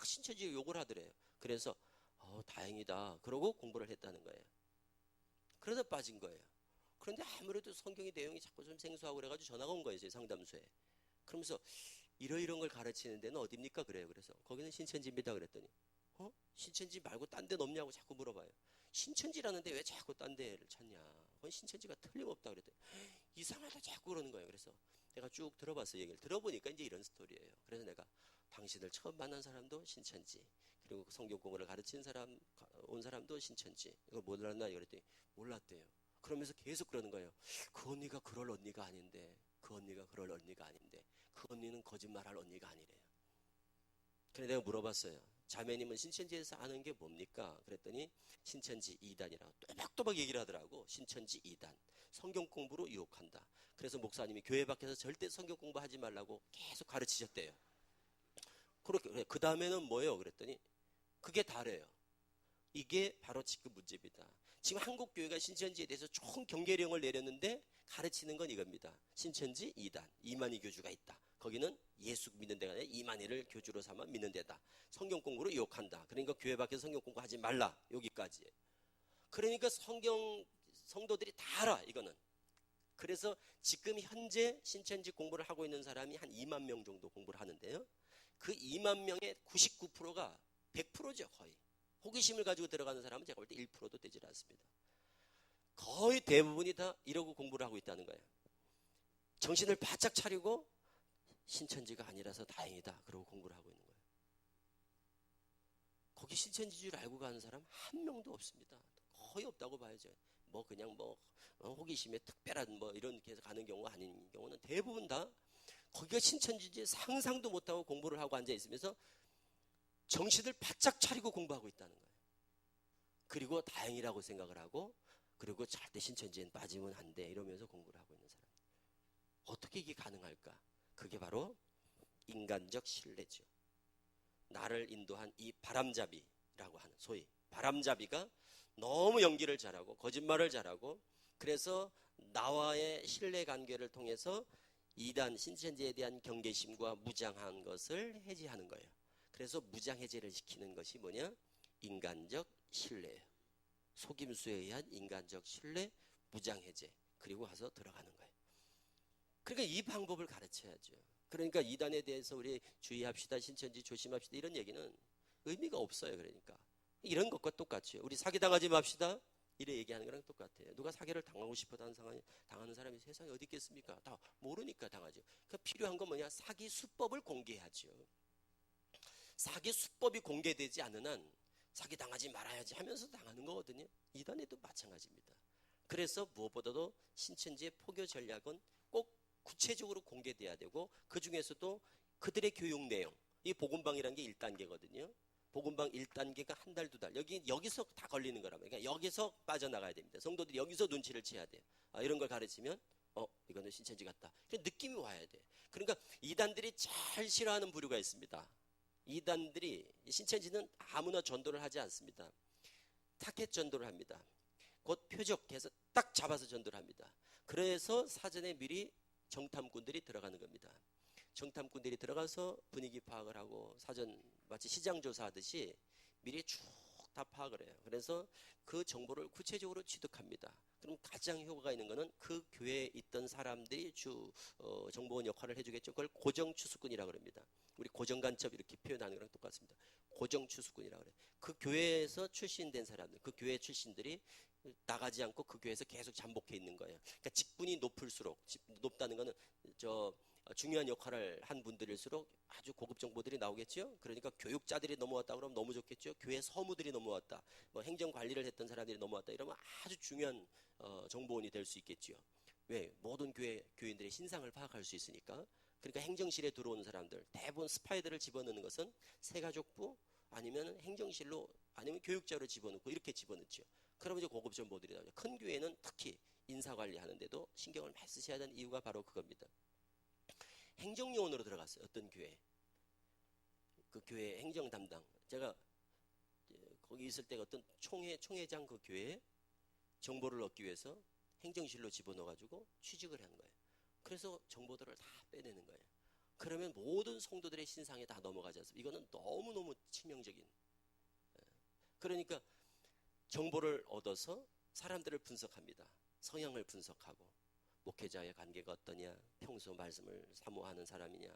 Speaker 3: 신천지 욕을 하더래요. 그래서 다행이다 그러고 공부를 했다는 거예요. 그러다 빠진 거예요. 그런데 아무래도 성경의 내용이 자꾸 좀 생소하고 그래가지고 전화가 온 거예요. 제 상담소에. 그러면서 이런 걸 가르치는 데는 어딥니까? 그래요. 그래서 거기는 신천지입니다. 그랬더니 신천지 말고 딴 데는 없냐고 자꾸 물어봐요. 신천지라는데 왜 자꾸 딴 데를 찾냐. 그건 신천지가 틀림없다 그랬더니 이상하다 자꾸 그러는 거예요. 그래서 내가 쭉 들어봤어요. 얘기를 들어보니까 이제 이런 스토리예요. 그래서 내가 당신을 처음 만난 사람도 신천지 그리고 성경 공부를 가르친 사람 온 사람도 신천지 이거 몰랐나? 그랬더니 몰랐대요. 그러면서 계속 그러는 거예요. 그 언니가 그럴 언니가 아닌데 그 언니가 그럴 언니가 아닌데 그 언니는 거짓말할 언니가 아니래요. 그래서 내가 물어봤어요. 자매님은 신천지에서 아는 게 뭡니까? 그랬더니 신천지 2단이라고 또박또박 얘기를 하더라고. 신천지 2단. 성경 공부로 유혹한다. 그래서 목사님이 교회 밖에서 절대 성경 공부하지 말라고 계속 가르치셨대요. 그렇게 그 다음에는 뭐예요? 그랬더니 그게 다래요. 이게 바로 지금 문제입니다. 지금 한국 교회가 신천지에 대해서 좋은 경계령을 내렸는데 가르치는 건 이겁니다. 신천지 2단, 이만희 교주가 있다. 거기는 예수 믿는 데가 아니라 이만희를 교주로 삼아 믿는 데다. 성경 공부로 유혹한다. 그러니까 교회 밖에서 성경 공부하지 말라. 여기까지. 그러니까 성도들이 다 알아, 이거는. 그래서 지금 현재 신천지 공부를 하고 있는 사람이 한 2만 명 정도 공부를 하는데요. 그 2만 명의 99%가 100%죠, 거의. 호기심을 가지고 들어가는 사람은 제가 볼 때 1%도 되질 않습니다. 거의 대부분이 다 이러고 공부를 하고 있다는 거예요. 정신을 바짝 차리고 신천지가 아니라서 다행이다. 그러고 공부를 하고 있는 거예요. 거기 신천지 줄 알고 가는 사람 한 명도 없습니다. 거의 없다고 봐야죠. 뭐 그냥 호기심에 특별한 이런 게 해서 가는 경우가 아닌 경우는 대부분 다 거기가 신천지지 상상도 못하고 공부를 하고 앉아 있으면서 정신을 바짝 차리고 공부하고 있다는 거예요. 그리고 다행이라고 생각을 하고 그리고 절대 신천지엔 빠지면 안 돼 이러면서 공부를 하고 있는 사람. 어떻게 이게 가능할까? 그게 바로 인간적 신뢰죠. 나를 인도한 이 바람잡이라고 하는 소위 바람잡이가 너무 연기를 잘하고 거짓말을 잘하고 그래서 나와의 신뢰관계를 통해서 이단 신천지에 대한 경계심과 무장한 것을 해제하는 거예요. 그래서 무장해제를 시키는 것이 뭐냐? 인간적 신뢰예요. 속임수에 의한 인간적 신뢰, 무장해제 그리고 가서 들어가는 거예요. 그러니까 이 방법을 가르쳐야죠. 그러니까 이단에 대해서 우리 주의합시다, 신천지 조심합시다 이런 얘기는 의미가 없어요. 그러니까 이런 것과 똑같죠. 우리 사기당하지 맙시다 이래 얘기하는 거랑 똑같아요. 누가 사기를 당하고 싶어 당하는 사람이 세상에 어디 있겠습니까? 다 모르니까 당하죠. 그 필요한 건 뭐냐? 사기 수법을 공개하죠. 사기 수법이 공개되지 않는 한 사기 당하지 말아야지 하면서 당하는 거거든요. 이단에도 마찬가지입니다. 그래서 무엇보다도 신천지의 포교 전략은 꼭 구체적으로 공개돼야 되고 그 중에서도 그들의 교육 내용, 이 복음방이라는 게 1단계거든요. 복음방 1단계가 한 달, 2달. 여기서 다 걸리는 거라면. 그러니까 여기서 빠져나가야 됩니다. 성도들이 여기서 눈치를 채야 돼요. 이런 걸 가르치면 이거는 신천지 같다. 느낌이 와야 돼. 그러니까 이단들이 제일 싫어하는 부류가 있습니다. 이단들이 신천지는 아무나 전도를 하지 않습니다. 타겟 전도를 합니다. 곧 표적해서 딱 잡아서 전도를 합니다. 그래서 사전에 미리 정탐꾼들이 들어가는 겁니다. 정탐꾼들이 들어가서 분위기 파악을 하고 사전 마치 시장 조사하듯이 미리 쭉 다 파악을 해요. 그래서 그 정보를 구체적으로 취득합니다. 그럼 가장 효과가 있는 거는 그 교회에 있던 사람들이 정보원 역할을 해주겠죠. 그걸 고정추수꾼이라고 합니다. 우리 고정간첩 이렇게 표현하는 거랑 똑같습니다. 고정추수꾼이라고 그래요. 그 교회에서 출신된 사람들, 그 교회 출신들이 나가지 않고 그 교회에서 계속 잠복해 있는 거예요. 그러니까 직분이 높을수록, 높다는 거는 중요한 역할을 한 분들일수록 아주 고급 정보들이 나오겠죠. 그러니까 교육자들이 넘어왔다 그러면 너무 좋겠죠. 교회 서무들이 넘어왔다, 행정 관리를 했던 사람들이 넘어왔다 이러면 아주 중요한 정보원이 될 수 있겠죠. 왜? 모든 교인들의 신상을 파악할 수 있으니까. 그러니까 행정실에 들어오는 사람들 대부분 스파이들을 집어넣는 것은 새가족부 아니면 행정실로 아니면 교육자로 집어넣고 이렇게 집어넣죠. 그러면 이제 고급 정보들이 나오죠. 큰 교회는 특히 인사관리하는데도 신경을 많이 쓰셔야 되는 이유가 바로 그겁니다. 행정요원으로 들어갔어요. 어떤 교회. 그 교회 행정 담당. 제가 거기 있을 때 어떤 총회장 그 교회에 정보를 얻기 위해서 행정실로 집어넣어가지고 취직을 한 거예요. 그래서 정보들을 다 빼내는 거예요. 그러면 모든 성도들의 신상에 다 넘어가지 않습니까? 이거는 너무너무 치명적인. 그러니까 정보를 얻어서 사람들을 분석합니다. 성향을 분석하고 목회자의 관계가 어떠냐, 평소 말씀을 사모하는 사람이냐,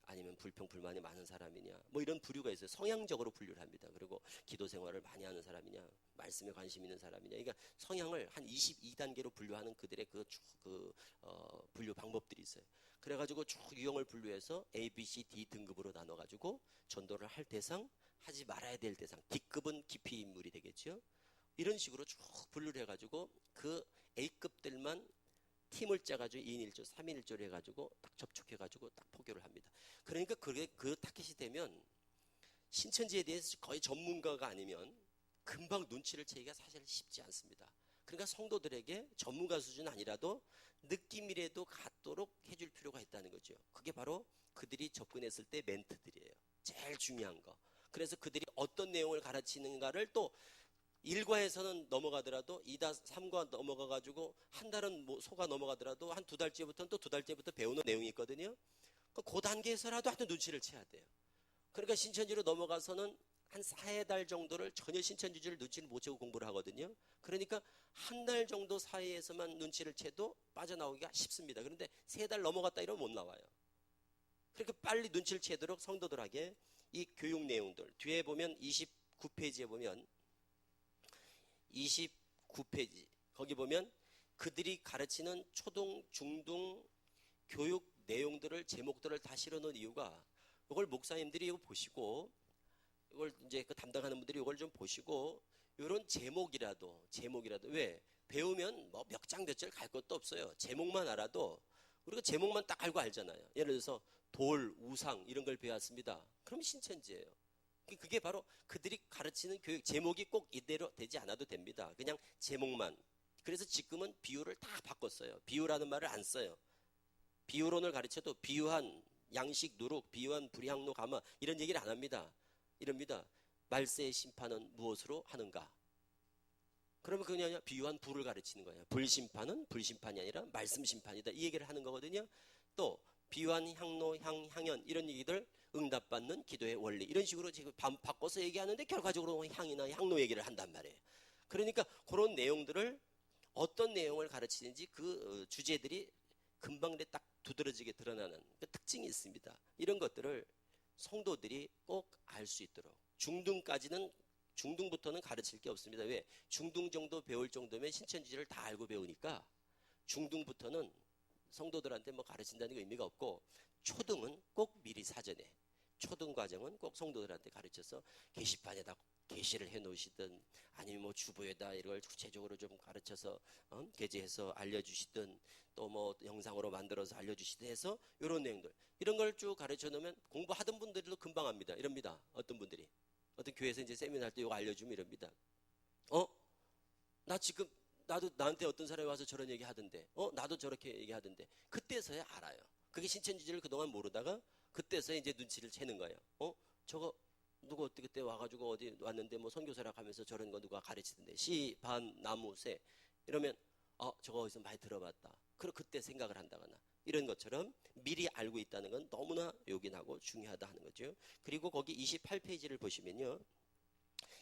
Speaker 3: 아니면 불평불만이 많은 사람이냐, 이런 부류가 있어요. 성향적으로 분류를 합니다. 그리고 기도 생활을 많이 하는 사람이냐, 말씀에 관심 있는 사람이냐. 그러니까 성향을 한 22단계로 분류하는 그들의 분류 방법들이 있어요. 그래가지고 쭉 유형을 분류해서 A, B, C, D 등급으로 나눠가지고 전도를 할 대상, 하지 말아야 될 대상, D급은 깊이 인물이 되겠죠. 이런 식으로 쭉 분류를 해가지고 그 A급들만 팀을 짜가지고 2인 1조, 3인 1조를 해가지고 딱 접촉해가지고 딱 포교를 합니다. 그러니까 그게 그 타겟이 되면 신천지에 대해서 거의 전문가가 아니면 금방 눈치를 채기가 사실 쉽지 않습니다. 그러니까 성도들에게 전문가 수준 아니라도 느낌이라도 갖도록 해줄 필요가 있다는 거죠. 그게 바로 그들이 접근했을 때 멘트들이에요. 제일 중요한 거. 그래서 그들이 어떤 내용을 가르치는가를 또 1과에서는 넘어가더라도 2다 3과 넘어가가지고 한 달은 뭐 소가 넘어가더라도 한 2달째부터는 또 2달째부터 배우는 내용이 있거든요. 그 단계에서라도 하여튼 눈치를 채야 돼요. 그러니까 신천지로 넘어가서는 한 4달 정도를 전혀 신천지를 눈치를 못 채고 공부를 하거든요. 그러니까 한 달 정도 사이에서만 눈치를 채도 빠져나오기가 쉽습니다. 그런데 3달 넘어갔다 이러면 못 나와요. 그러니까 빨리 눈치를 채도록 성도들에게 이 교육 내용들 뒤에 보면 29페이지에 보면 29페이지 거기 보면 그들이 가르치는 초등, 중등 교육 내용들을 제목들을 다 실어놓은 이유가 이걸 목사님들이 이거 보시고 이걸 이제 그 담당하는 분들이 이걸 좀 보시고 이런 제목이라도 왜 배우면 뭐 몇 장 몇 절 갈 것도 없어요. 제목만 알아도 우리가 제목만 딱 알고 알잖아요. 예를 들어서 돌, 우상 이런 걸 배웠습니다. 그럼 신천지예요. 그게 바로 그들이 가르치는 교육 제목이 꼭 이대로 되지 않아도 됩니다. 그냥 제목만. 그래서 지금은 비유를 다 바꿨어요. 비유라는 말을 안 써요. 비유론을 가르쳐도 비유한 양식 누룩, 비유한 불향로 가마 이런 얘기를 안 합니다. 이럽니다. 말세의 심판은 무엇으로 하는가? 그러면 그냥 비유한 불을 가르치는 거예요. 불심판은 불심판이 아니라 말씀 심판이다. 이 얘기를 하는 거거든요. 또 비유한 향로, 향연 이런 얘기들 응답받는 기도의 원리 이런 식으로 지금 바꿔서 얘기하는데 결과적으로 향이나 향로 얘기를 한단 말이에요. 그러니까 그런 내용들을 어떤 내용을 가르치는지 그 주제들이 금방 딱 두드러지게 드러나는 그 특징이 있습니다. 이런 것들을 성도들이 꼭 알 수 있도록 중등부터는 가르칠 게 없습니다. 왜? 중등 정도 배울 정도면 신천지를 다 알고 배우니까 중등부터는 성도들한테 뭐 가르친다는 게 의미가 없고 초등은 꼭 미리 사전에 초등 과정은 꼭 성도들한테 가르쳐서 게시판에다 게시를 해 놓으시든 아니면 뭐 주보에다 이걸 구체적으로 좀 가르쳐서 게재해서 알려주시든 또 뭐 영상으로 만들어서 알려주시든 해서 이런 내용들 이런 걸 쭉 가르쳐 놓으면 공부하던 분들도 금방 합니다. 이럽니다. 어떤 분들이 어떤 교회에서 이제 세미나 할 때 이거 알려주면 이럽니다. 나 지금 나도 나한테 어떤 사람이 와서 저런 얘기 하던데 나도 저렇게 얘기하던데 그때서야 알아요. 그게 신천지를 그동안 모르다가 그때서야 이제 눈치를 채는 거예요. 저거 누구 어떻게 그때 와가지고 어디 왔는데 뭐 선교사라 하면서 저런 거 누가 가르치던데 시, 반, 나무, 새 이러면 저거 어디서 많이 들어봤다. 그럼 그때 생각을 한다거나 이런 것처럼 미리 알고 있다는 건 너무나 요긴하고 중요하다 하는 거죠. 그리고 거기 28페이지를 보시면요.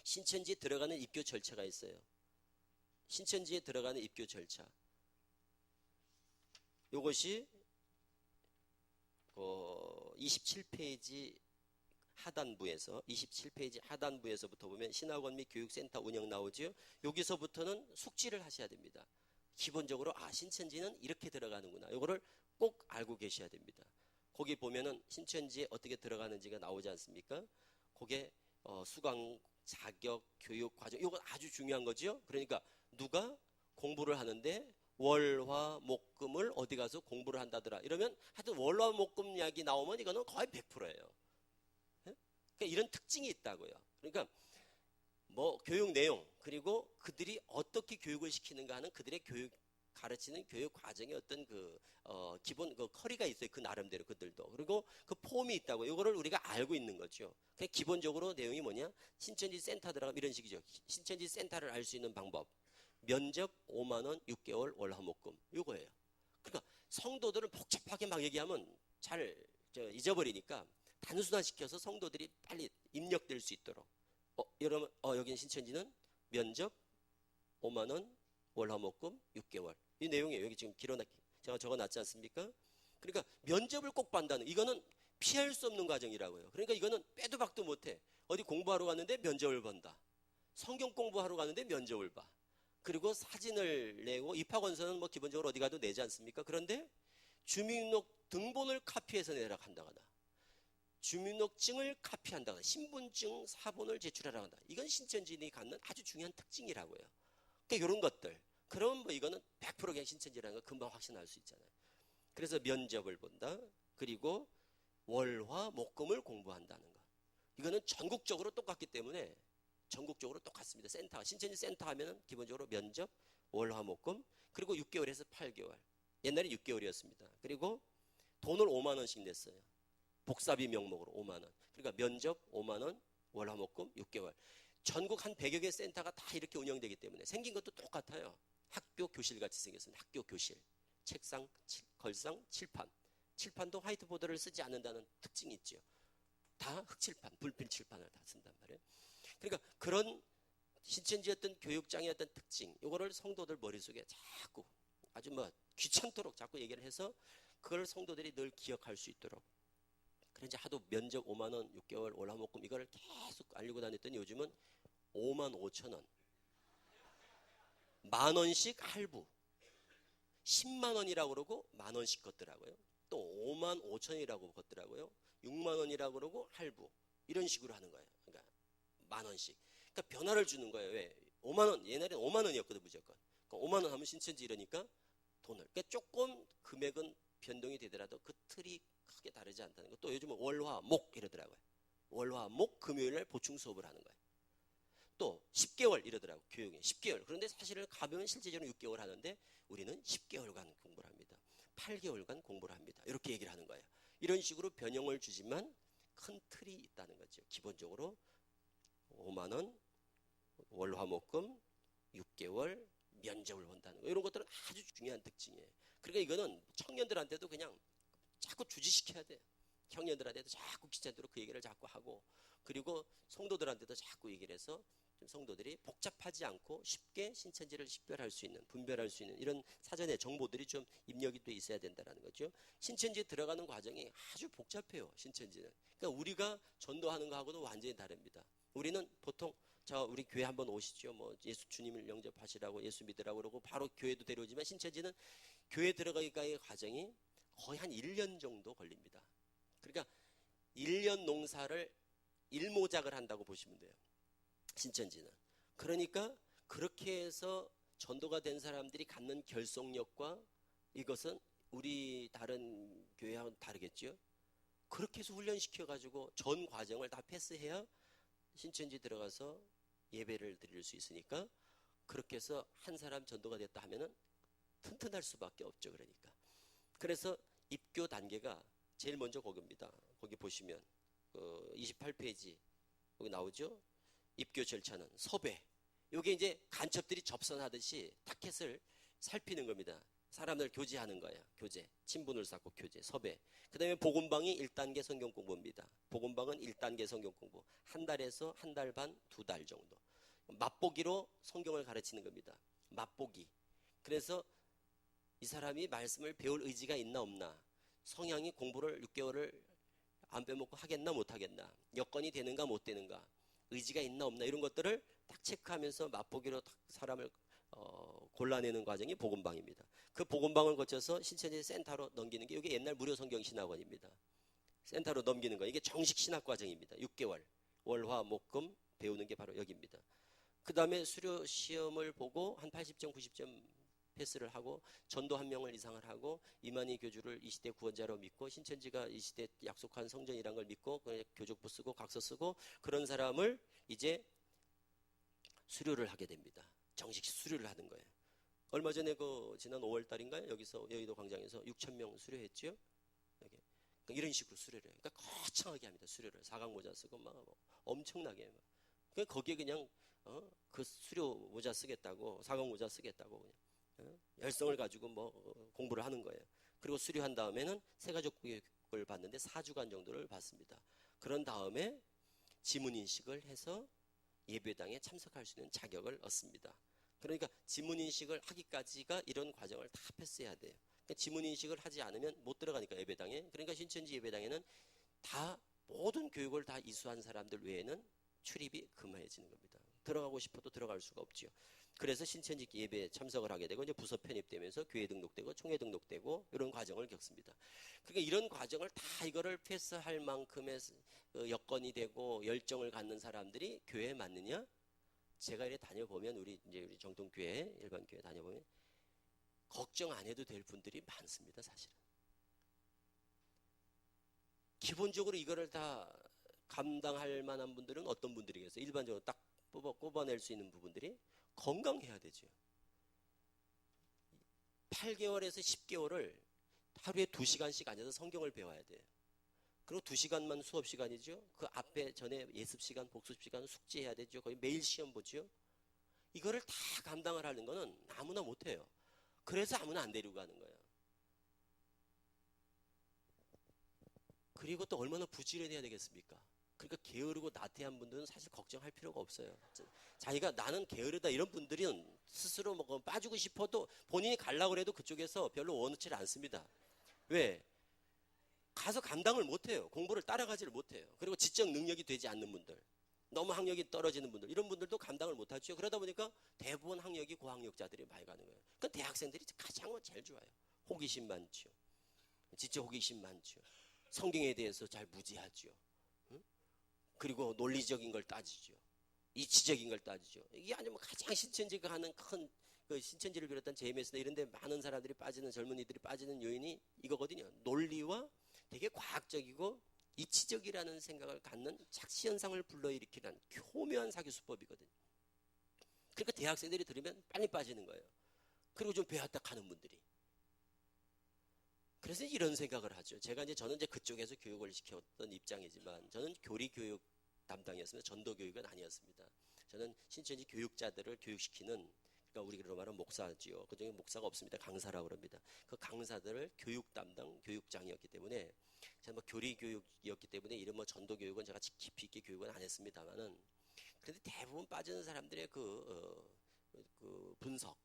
Speaker 3: 신천지에 들어가는 입교 절차가 있어요. 신천지에 들어가는 입교 절차. 요것이 27페이지 하단부에서 27페이지 하단부에서부터 보면 신학원 및 교육센터 운영 나오죠. 여기서부터는 숙지를 하셔야 됩니다. 기본적으로 신천지는 이렇게 들어가는구나. 이거를 꼭 알고 계셔야 됩니다. 거기 보면은 신천지에 어떻게 들어가는지가 나오지 않습니까? 거기에 수강, 자격, 교육 과정 이건 아주 중요한 거죠. 그러니까 누가 공부를 하는데 월화 목금을 어디 가서 공부를 한다더라. 이러면 하여튼 월화 목금 이야기 나오면 이거는 거의 100%예요. 그러니까 이런 특징이 있다고요. 그러니까 뭐 교육 내용 그리고 그들이 어떻게 교육을 시키는가 하는 그들의 교육 가르치는 교육 과정의 어떤 기본 커리가 있어요. 그 나름대로 그들도. 그리고 그 폼이 있다고. 이거를 우리가 알고 있는 거죠. 그냥 기본적으로 내용이 뭐냐? 신천지 센터 들어가면 이런 식이죠. 신천지 센터를 알 수 있는 방법. 면접 5만 원 6개월 월화목금. 이거예요. 그러니까 성도들은 복잡하게 막 얘기하면 잘 잊어버리니까 단순화시켜서 성도들이 빨리 입력될 수 있도록. 여러분, 여긴 신천지는 면접 5만 원 월화목금 6개월. 이 내용이에요. 여기 지금 제가 적어놨지 않습니까? 그러니까 면접을 꼭 본다는 이거는 피할 수 없는 과정이라고요. 그러니까 이거는 빼도 박도 못해. 어디 공부하러 갔는데 면접을 본다. 성경 공부하러 갔는데 면접을 봐. 그리고 사진을 내고 입학원서는 뭐 기본적으로 어디 가도 내지 않습니까? 그런데 주민등록 등본을 카피해서 내라 한다거나 주민등록증을 카피한다거나 신분증 사본을 제출하라고 한다. 이건 신천지인이 갖는 아주 중요한 특징이라고요. 그러니까 이런 것들. 그러면 뭐 이거는 100% 그냥 신천지라는 걸 금방 확신할 수 있잖아요. 그래서 면접을 본다. 그리고 월화 목금을 공부한다는 것. 이거는 전국적으로 똑같기 때문에 전국적으로 똑같습니다. 센터, 신천지 센터 하면은 기본적으로 면접, 월화목금, 그리고 6개월에서 8개월. 옛날에 6개월이었습니다. 그리고 돈을 5만 원씩 냈어요. 복사비 명목으로 5만 원. 그러니까 면접 5만 원, 월화목금 6개월. 전국 한 100여 개 센터가 다 이렇게 운영되기 때문에 생긴 것도 똑같아요. 학교 교실 같이 생겼습니다. 학교 교실. 책상, 걸상, 칠판. 칠판도 화이트보드를 쓰지 않는다는 특징이 있죠. 다 흑칠판, 불필 칠판을 다 쓴단 말이에요. 그러니까 그런 신천지 어떤 교육장의 어떤 특징, 이거를 성도들 머릿속에 자꾸 아주 뭐 귀찮도록 자꾸 얘기를 해서 그걸 성도들이 늘 기억할 수 있도록. 그래 이제 하도 면접 5만 원, 6개월 월화목금 이거를 계속 알리고 다녔더니 요즘은 5만 5천 원, 만 원씩 할부, 10만 원이라고 그러고 만 원씩 걷더라고요. 또 5만 5천이라고 걷더라고요. 6만 원이라고 그러고 할부, 이런 식으로 하는 거예요. 그러니까 만 원씩. 그러니까 변화를 주는 거예요. 왜? 5만 원, 옛날에는 5만 원이었거든 무조건. 그러니까 5만 원 하면 신천지 이러니까 돈을. 그러니까 조금 금액은 변동이 되더라도 그 틀이 크게 다르지 않다는 거. 또 요즘은 월화, 목 이러더라고요. 월화, 목, 금요일날 보충 수업을 하는 거예요. 또 10개월 이러더라고요. 교육에 10개월. 그런데 사실은 가면 실제적으로 6개월 하는데 우리는 10개월간 공부를 합니다. 8개월간 공부를 합니다. 이렇게 얘기를 하는 거예요. 이런 식으로 변형을 주지만 큰 틀이 있다는 거죠. 기본적으로 5만 원, 월화목금, 6개월, 면접을 본다는 거. 이런 것들은 아주 중요한 특징이에요. 그러니까 이거는 청년들한테도 그냥 자꾸 주지시켜야 돼요. 청년들한테도 자꾸 귀찮도록 그 얘기를 자꾸 하고, 그리고 성도들한테도 자꾸 얘기를 해서 좀 성도들이 복잡하지 않고 쉽게 신천지를 식별할 수 있는, 분별할 수 있는 이런 사전의 정보들이 좀 입력이 돼 있어야 된다는 거죠. 신천지에 들어가는 과정이 아주 복잡해요. 신천지는. 그러니까 우리가 전도하는 거하고도 완전히 다릅니다. 우리는 보통 우리 교회 한번 오시죠. 뭐 예수 주님을 영접하시라고 예수 믿으라고 그러고 바로 교회도 데려오지만 신천지는 교회 들어가기까지의 과정이 거의 한 1년 정도 걸립니다. 그러니까 1년 농사를 일모작을 한다고 보시면 돼요. 신천지는. 그러니까 그렇게 해서 전도가 된 사람들이 갖는 결속력과 이것은 우리 다른 교회하고는 다르겠죠. 그렇게 해서 훈련시켜가지고 전 과정을 다 패스해야 신천지 들어가서 예배를 드릴 수 있으니까, 그렇게 해서 한 사람 전도가 됐다 하면은 튼튼할 수밖에 없죠. 그러니까. 그래서 입교 단계가 제일 먼저 거기입니다. 거기 보시면 28페이지 거기 나오죠. 입교 절차는 섭외. 이게 이제 간첩들이 접선하듯이 타켓을 살피는 겁니다. 사람들 교제하는 거예요. 교제. 친분을 쌓고 교제, 섭외. 그 다음에 복음방이 1단계 성경 공부입니다. 복음방은 1단계 성경 공부. 한 달에서 한 달 반, 2달 정도. 맛보기로 성경을 가르치는 겁니다. 맛보기. 그래서 이 사람이 말씀을 배울 의지가 있나 없나, 성향이 공부를 6개월을 안 빼먹고 하겠나 못 하겠나, 여건이 되는가 못 되는가, 의지가 있나 없나, 이런 것들을 딱 체크하면서 맛보기로 사람을 골라내는 과정이 복음방입니다. 그 복음방을 거쳐서 신천지 센터로 넘기는 게 이게 옛날 무료 성경 신학원입니다. 센터로 넘기는 거, 이게 정식 신학 과정입니다. 6개월 월화 목금 배우는 게 바로 여기입니다. 그 다음에 수료 시험을 보고 한 80점 90점 패스를 하고 전도 1명을 이상을 하고 이만희 교주를 이 시대 구원자로 믿고 신천지가 이 시대 약속한 성전이란 걸 믿고 교족부 쓰고 각서 쓰고 그런 사람을 이제 수료를 하게 됩니다. 정식 수료를 하는 거예요. 얼마 전에 지난 5월 달인가요? 여기서 여의도 광장에서 6,000명 수료했죠. 여기. 그러니까 이런 식으로 수료를 해요. 그러니까 거창하게 합니다. 수료를. 사각 모자 쓰고 막 엄청나게. 그러니까 거기에 그냥 그 수료 모자 쓰겠다고, 사각 모자 쓰겠다고 그냥 열성을 가지고 공부를 하는 거예요. 그리고 수료한 다음에는 새가족 교육을 받는데 4주간 정도를 받습니다. 그런 다음에 지문인식을 해서 예배당에 참석할 수 있는 자격을 얻습니다. 그러니까 지문인식을 하기까지가 이런 과정을 다 패스해야 돼요. 그러니까 지문인식을 하지 않으면 못 들어가니까 예배당에. 그러니까 신천지 예배당에는 다 모든 교육을 다 이수한 사람들 외에는 출입이 금해지는 겁니다. 들어가고 싶어도 들어갈 수가 없죠. 그래서 신천지 예배에 참석을 하게 되고 이제 부서 편입되면서 교회 등록되고 총회 등록되고 이런 과정을 겪습니다. 그러니까 이런 과정을 다 이거를 패스할 만큼의 여건이 되고 열정을 갖는 사람들이 교회에 맞느냐? 제가 이렇게 다녀보면 우리 정통교회 일반 교회 다녀보면 걱정 안 해도 될 분들이 많습니다. 사실은. 기본적으로 이거를 다 감당할 만한 분들은 어떤 분들이겠어요? 일반적으로 딱 꼽아낼 수 있는 부분들이 건강해야 되죠. 8개월에서 10개월을 하루에 2시간씩 앉아서 성경을 배워야 돼요. 그리고 2시간만 수업 시간이죠. 그 앞에 전에 예습 시간, 복습 시간, 숙제해야 되죠. 거의 매일 시험 보죠. 이거를 다 감당을 하는 거는 아무나 못해요. 그래서 아무나 안 데리고 가는 거예요. 그리고 또 얼마나 부지런해야 되겠습니까? 그러니까 게으르고 나태한 분들은 사실 걱정할 필요가 없어요. 자기가 나는 게으르다 이런 분들은 스스로 뭐 빠지고 싶어도 본인이 가려고 해도 그쪽에서 별로 원치를 않습니다. 왜? 가서 감당을 못해요. 공부를 따라가지를 못해요. 그리고 지적 능력이 되지 않는 분들, 너무 학력이 떨어지는 분들, 이런 분들도 감당을 못하죠. 그러다 보니까 대부분 학력이 고학력자들이 많이 가는 거예요. 그러니까 대학생들이 가장 제일 좋아요. 호기심 많죠. 지적 호기심 많죠. 성경에 대해서 잘 무지하죠. 그리고 논리적인 걸 따지죠. 이치적인 걸 따지죠. 이게 아니면 가장 신천지가 하는 큰 그 신천지를 비롯한 JMS나 이런 데 많은 사람들이 빠지는, 젊은이들이 빠지는 요인이 이거거든요. 논리와 되게 과학적이고 이치적이라는 생각을 갖는 착시현상을 불러일으키는 교묘한 사교수법이거든요. 그러니까 대학생들이 들으면 빨리 빠지는 거예요. 그리고 좀 배웠다 하는 분들이. 그래서 이런 생각을 하죠. 저는 이제 그쪽에서 교육을 시켰던 입장이지만 저는 교리 교육 담당이었습니다. 전도 교육은 아니었습니다. 저는 신천지 교육자들을 교육시키는, 그러니까 우리로 말하면 목사지요. 그중에 목사가 없습니다. 강사라고 그럽니다. 그 강사들을 교육 담당 교육장이었기 때문에 제가 뭐 교리 교육이었기 때문에 이런 뭐 전도 교육은 제가 깊이 있게 교육은 안 했습니다만은, 그런데 대부분 빠지는 사람들의 그 분석,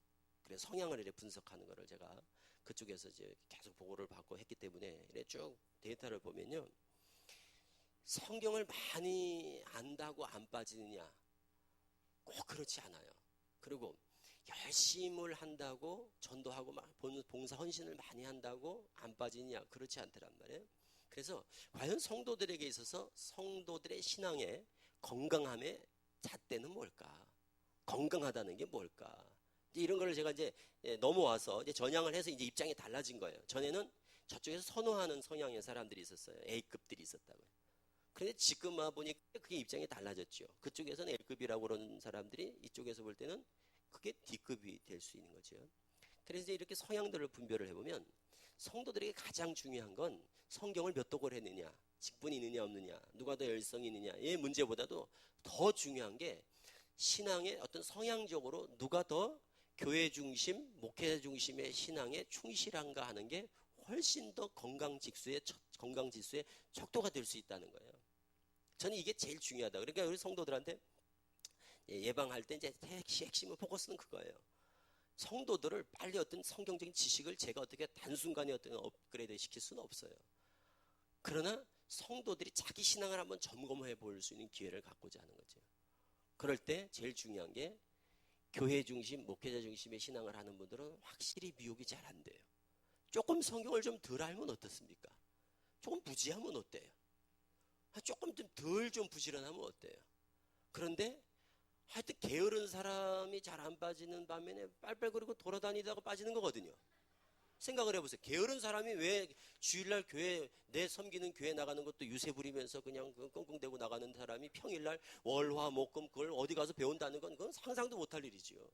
Speaker 3: 그래 성향을 이렇게 분석하는 거를 제가 그쪽에서 이제 계속 보고를 받고 했기 때문에 이래 쭉 데이터를 보면요, 성경을 많이 안다고 안 빠지느냐, 꼭 그렇지 않아요. 그리고 열심을 한다고 전도하고 막 봉사 헌신을 많이 한다고 안 빠지느냐, 그렇지 않더란 말이에요. 그래서 과연 성도들에게 있어서 성도들의 신앙의 건강함의 잣대는 뭘까? 건강하다는 게 뭘까? 이런 거를 제가 이제 넘어와서 이제 전향을 해서 이제 입장이 달라진 거예요. 전에는 저쪽에서 선호하는 성향의 사람들이 있었어요. A급들이 있었다고요. 그런데 지금 와 보니까 그게 입장이 달라졌죠. 그쪽에서는 L급이라고 그러는 사람들이 이쪽에서 볼 때는 그게 D급이 될 수 있는 거죠. 그래서 이렇게 성향들을 분별을 해보면 성도들에게 가장 중요한 건 성경을 몇 독을 했느냐, 직분이 있느냐 없느냐, 누가 더 열성이 있느냐의 문제보다도 더 중요한 게 신앙의 어떤 성향적으로 누가 더 교회 중심, 목회자 중심의 신앙에 충실한가 하는 게 훨씬 더 건강 지수의 척도가 될 수 있다는 거예요. 저는 이게 제일 중요하다. 그러니까 우리 성도들한테 예방할 때 이제 핵심의 포커스는 그거예요. 성도들을 빨리 어떤 성경적인 지식을 제가 어떻게 단순간에 어떤 업그레이드 시킬 수는 없어요. 그러나 성도들이 자기 신앙을 한번 점검해 볼 수 있는 기회를 갖고자 하는 거죠. 그럴 때 제일 중요한 게 교회 중심, 목회자 중심의 신앙을 하는 분들은 확실히 미혹이 잘 안 돼요. 조금 성경을 좀 덜 알면 어떻습니까? 조금 무지하면 어때요? 조금 좀 덜 좀 부지런하면 어때요? 그런데 하여튼 게으른 사람이 잘 안 빠지는 반면에 빨빨거리고 돌아다니다가 빠지는 거거든요. 생각을 해보세요. 게으른 사람이 왜 주일날 교회, 내 섬기는 교회 나가는 것도 유세 부리면서 그냥 끙끙대고 나가는 사람이 평일날 월화 목금 그걸 어디 가서 배운다는 건 그건 상상도 못할 일이지요.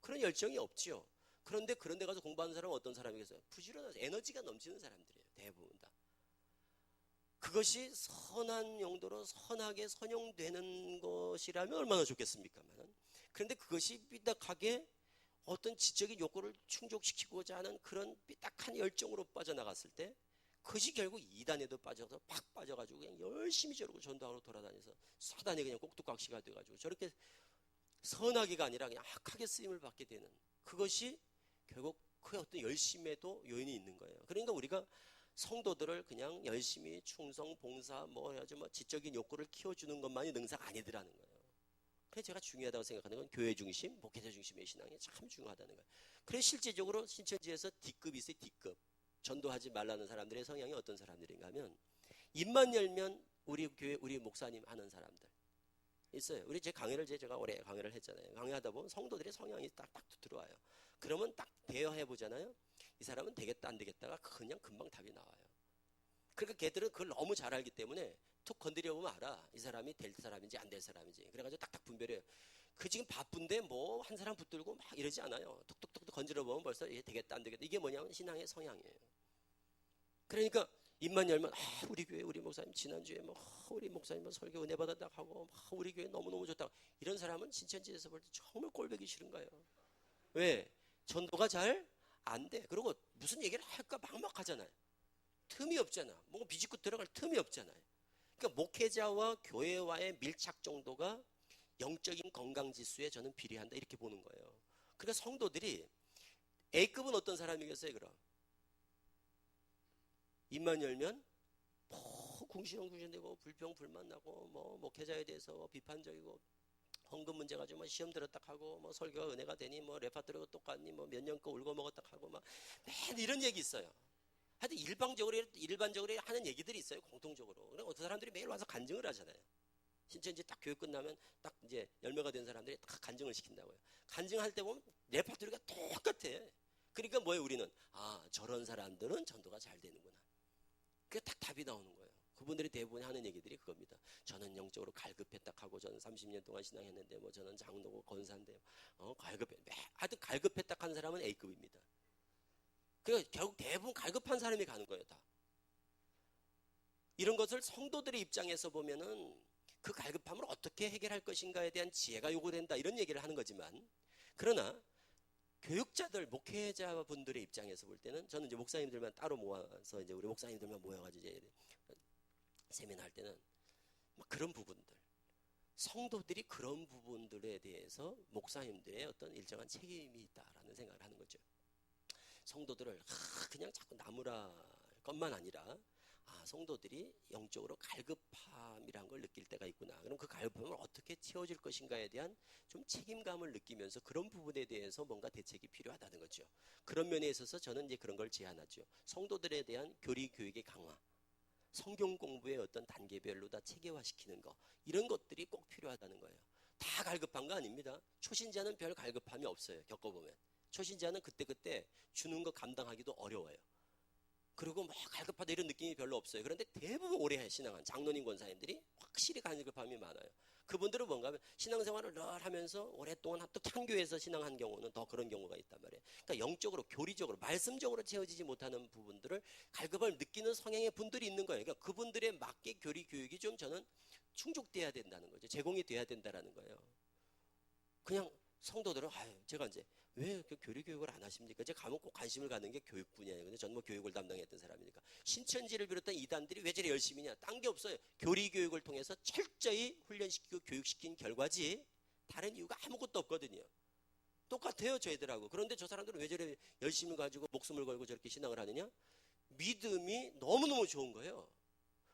Speaker 3: 그런 열정이 없지요. 그런데 그런 데 가서 공부하는 사람은 어떤 사람이겠어요? 부지런해서 에너지가 넘치는 사람들이에요. 대부분 다. 그것이 선한 용도로 선하게 선용되는 것이라면 얼마나 좋겠습니까만, 그런데 그것이 삐딱하게 어떤 지적인 욕구를 충족시키고자 하는 그런 삐딱한 열정으로 빠져나갔을 때 그것이 결국 이단에도 빠져서 팍 빠져가지고 그냥 열심히 저러고 전도하러 돌아다녀서 사단에 그냥 꼭두각시가 돼가지고 저렇게 선하게가 아니라 그냥 악하게 쓰임을 받게 되는, 그것이 결국 그 어떤 열심에도 요인이 있는 거예요. 그러니까 우리가 성도들을 그냥 열심히 충성, 봉사, 지적인 욕구를 키워주는 것만이 능사가 아니더라는 거예요. 그래서 제가 중요하다고 생각하는 건 교회 중심, 목회자 중심의 신앙이 참 중요하다는 거예요. 그래서 실제적으로 신천지에서 D급이 있어요. D급. 전도하지 말라는 사람들의 성향이 어떤 사람들인가 하면 입만 열면 우리 교회, 우리 목사님 하는 사람들 있어요. 우리 제 강의를 제가 오래 강의를 했잖아요. 강의하다 보면 성도들의 성향이 딱 들어와요. 그러면 딱 대화해 보잖아요. 이 사람은 되겠다 안 되겠다가 그냥 금방 답이 나와요. 그러니까 걔들은 그걸 너무 잘 알기 때문에 툭 건드려 보면 알아. 이 사람이 될 사람인지 안 될 사람인지. 그래가지고 딱딱 분별해요. 그 지금 바쁜데 뭐 한 사람 붙들고 막 이러지 않아요. 툭툭툭 건드려 보면 벌써 얘 되겠다 안 되겠다. 이게 뭐냐면 신앙의 성향이에요. 그러니까 입만 열면 우리 교회 우리 목사님 지난주에 뭐 우리 목사님 뭐 설교 은혜 받았다 하고 우리 교회 너무너무 좋다. 이런 사람은 신천지에서 볼 때 정말 꼴보기 싫은 거예요. 왜? 전도가 잘 안 돼. 그리고 무슨 얘기를 할까 막막하잖아요. 틈이 없잖아. 뭔가 비집고 들어갈 틈이 없잖아요. 그러니까 목회자와 교회와의 밀착 정도가 영적인 건강 지수에 저는 비례한다 이렇게 보는 거예요. 그러니까 성도들이 A급은 어떤 사람이겠어요? 그럼 입만 열면 궁시렁궁시렁대고 불평불만 나고 뭐 목회자에 대해서 비판적이고 헌금 문제 가지고 뭐 시험 들었다 하고 뭐 설교가 은혜가 되니 뭐 레파토리가 똑같니 뭐 몇 년 거 울고 먹었다 하고 막 맨 이런 얘기 있어요. 하여튼 일반적으로 하는 얘기들이 있어요. 공통적으로. 어떤 사람들이 매일 와서 간증을 하잖아요. 신천지 딱 교육 끝나면 딱 이제 열매가 된 사람들이 딱 간증을 시킨다고요. 간증할 때 보면 레파토리가 똑같아. 그러니까 뭐예요? 우리는 저런 사람들은 전도가 잘 되는구나. 그게 딱 답이 나오는 거예요. 그분들이 대부분 하는 얘기들이 그겁니다. 저는 영적으로 갈급했다 하고 저는 30년 동안 신앙했는데 뭐 저는 장로고 권사인데 하여튼 갈급했다 한 사람은 A급입니다. 그러니까 결국 대부분 갈급한 사람이 가는 거예요. 다. 이런 것을 성도들의 입장에서 보면은 그 갈급함을 어떻게 해결할 것인가에 대한 지혜가 요구된다 이런 얘기를 하는 거지만, 그러나 교육자들, 목회자분들의 입장에서 볼 때는 저는 이제 목사님들만 따로 모아서 이제 우리 목사님들만 모여가지고 이제 세미나 할 때는 막 그런 부분들, 성도들이 그런 부분들에 대해서 목사님들의 어떤 일정한 책임이 있다라는 생각을 하는 거죠. 성도들을 그냥 자꾸 나무랄 것만 아니라 성도들이 영적으로 갈급함이란 걸 느낄 때가 있구나. 그럼 그 갈급함을 어떻게 채워줄 것인가에 대한 좀 책임감을 느끼면서 그런 부분에 대해서 뭔가 대책이 필요하다는 거죠. 그런 면에 있어서 저는 이제 그런 걸 제안하죠. 성도들에 대한 교리 교육의 강화, 성경 공부의 어떤 단계별로 다 체계화시키는 거, 이런 것들이 꼭 필요하다는 거예요. 다 갈급한 거 아닙니다. 초신자는 별 갈급함이 없어요. 겪어보면 초신자는 그때그때 주는 거 감당하기도 어려워요. 그리고 막 갈급하다 이런 느낌이 별로 없어요. 그런데 대부분 오래 신앙한 장로님 권사님들이 확실히 갈급함이 많아요. 그분들은 뭔가 하면 신앙생활을 늘 하면서 오랫동안 또 창교에서 신앙한 경우는 더 그런 경우가 있단 말이에요. 그러니까 영적으로, 교리적으로, 말씀적으로 채워지지 못하는 부분들을 갈급함을 느끼는 성향의 분들이 있는 거예요. 그러니까 그분들에 맞게 교리 교육이 좀 저는 충족돼야 된다는 거죠. 제공이 돼야 된다는 거예요. 그냥 성도들은 제가 이제 왜 교리 교육을 안 하십니까? 제가 가면 꼭 관심을 갖는 게 교육 분야거든요. 저는 뭐 교육을 담당했던 사람이니까. 신천지를 비롯한 이단들이 왜 저리 열심히냐? 딴 게 없어요. 교리 교육을 통해서 철저히 훈련시키고 교육시킨 결과지 다른 이유가 아무것도 없거든요. 똑같아요, 저희들하고. 그런데 저 사람들은 왜 저리 열심히 가지고 목숨을 걸고 저렇게 신앙을 하느냐? 믿음이 너무너무 좋은 거예요.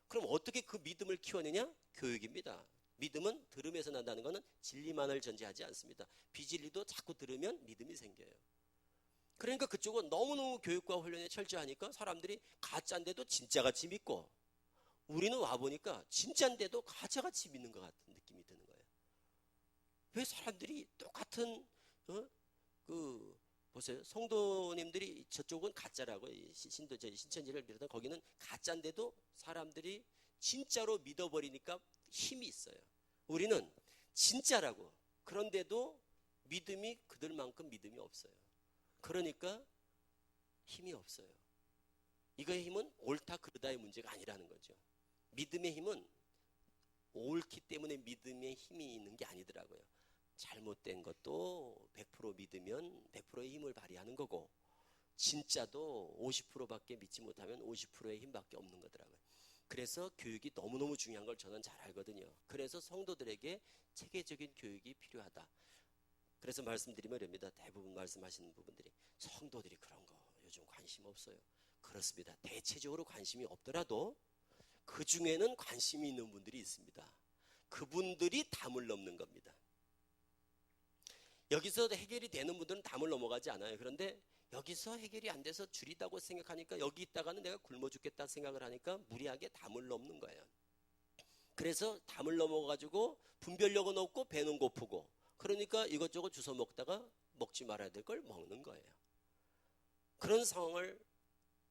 Speaker 3: 그럼 어떻게 그 믿음을 키워내냐? 교육입니다. 믿음은 들음에서 난다는 것은 진리만을 전제하지 않습니다. 비진리도 자꾸 들으면 믿음이 생겨요. 그러니까 그쪽은 너무너무 교육과 훈련에 철저하니까 사람들이 가짜인데도 진짜같이 믿고, 우리는 와보니까 진짜인데도 가짜같이 믿는 것 같은 느낌이 드는 거예요. 왜 사람들이 똑같은 보세요. 성도님들이 저쪽은 가짜라고, 신천지를 비롯한 거기는 가짜인데도 사람들이 진짜로 믿어버리니까 힘이 있어요. 우리는 진짜라고, 그런데도 믿음이 그들만큼 믿음이 없어요. 그러니까 힘이 없어요. 이거의 힘은 옳다 그르다의 문제가 아니라는 거죠. 믿음의 힘은 옳기 때문에 믿음의 힘이 있는 게 아니더라고요. 잘못된 것도 100% 믿으면 100%의 힘을 발휘하는 거고, 진짜도 50%밖에 믿지 못하면 50%의 힘밖에 없는 거더라고요. 그래서 교육이 너무너무 중요한 걸 저는 잘 알거든요. 그래서 성도들에게 체계적인 교육이 필요하다. 그래서 말씀드리면 이럽니다. 대부분 말씀하시는 부분들이 성도들이 그런 거 요즘 관심 없어요. 그렇습니다. 대체적으로 관심이 없더라도 그 중에는 관심이 있는 분들이 있습니다. 그분들이 담을 넘는 겁니다. 여기서 해결이 되는 분들은 담을 넘어가지 않아요. 그런데 여기서 해결이 안 돼서 줄이다고 생각하니까 여기 있다가는 내가 굶어 죽겠다 생각을 하니까 무리하게 담을 넘는 거예요. 그래서 담을 넘어가지고 분별력은 없고 배는 고프고, 그러니까 이것저것 주워 먹다가 먹지 말아야 될 걸 먹는 거예요. 그런 상황을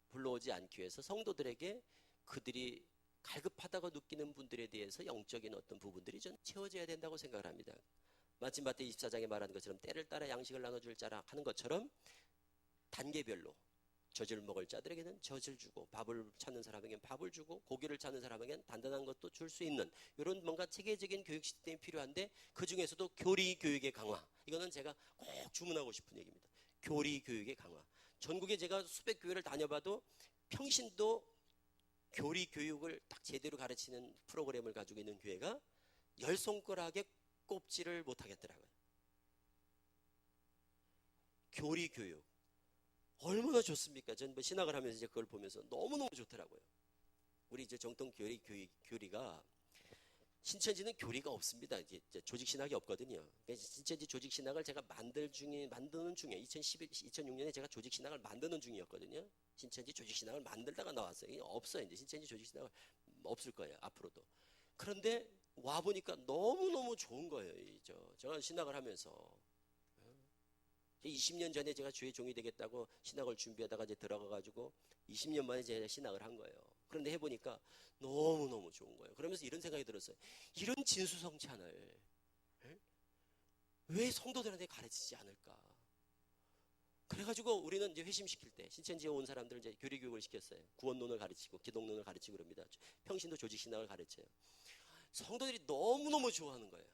Speaker 3: 불러오지 않기 위해서 성도들에게 그들이 갈급하다고 느끼는 분들에 대해서 영적인 어떤 부분들이 좀 채워져야 된다고 생각을 합니다. 마침 마태 24장에 말하는 것처럼 때를 따라 양식을 나눠줄 자라 하는 것처럼 단계별로 젖을 먹을 자들에게는 젖을 주고 밥을 찾는 사람에게는 밥을 주고 고기를 찾는 사람에게는 단단한 것도 줄 수 있는 이런 뭔가 체계적인 교육 시스템이 필요한데 그 중에서도 교리 교육의 강화, 이거는 제가 꼭 주문하고 싶은 얘기입니다. 교리 교육의 강화. 전국에 제가 수백 교회를 다녀봐도 평신도 교리 교육을 딱 제대로 가르치는 프로그램을 가지고 있는 교회가 열 손가락에 꼽지를 못하겠더라고요. 교리 교육 얼마나 좋습니까? 저는 뭐 신학을 하면서 이제 그걸 보면서 너무너무 좋더라고요. 우리 이제 정통 교리가 신천지는 교리가 없습니다. 이제 조직 신학이 없거든요. 그러니까 신천지 조직 신학을 제가 만드는 중에 2006년에 제가 조직 신학을 만드는 중이었거든요. 신천지 조직 신학을 만들다가 나왔어요. 이게 없어요. 이제 신천지 조직 신학을 없을 거예요. 앞으로도. 그런데 와 보니까 너무너무 좋은 거예요. 제가 신학을 하면서 20년 전에 제가 주의 종이 되겠다고 신학을 준비하다가 이제 들어가가지고 20년 만에 제가 신학을 한 거예요. 그런데 해보니까 너무너무 좋은 거예요. 그러면서 이런 생각이 들었어요. 이런 진수성찬을 왜 성도들한테 가르치지 않을까? 그래가지고 우리는 이제 회심시킬 때 신천지에 온 사람들을 이제 교리교육을 시켰어요. 구원론을 가르치고 기독론을 가르치고 그럽니다. 평신도 조직신학을 가르쳐요. 성도들이 너무너무 좋아하는 거예요.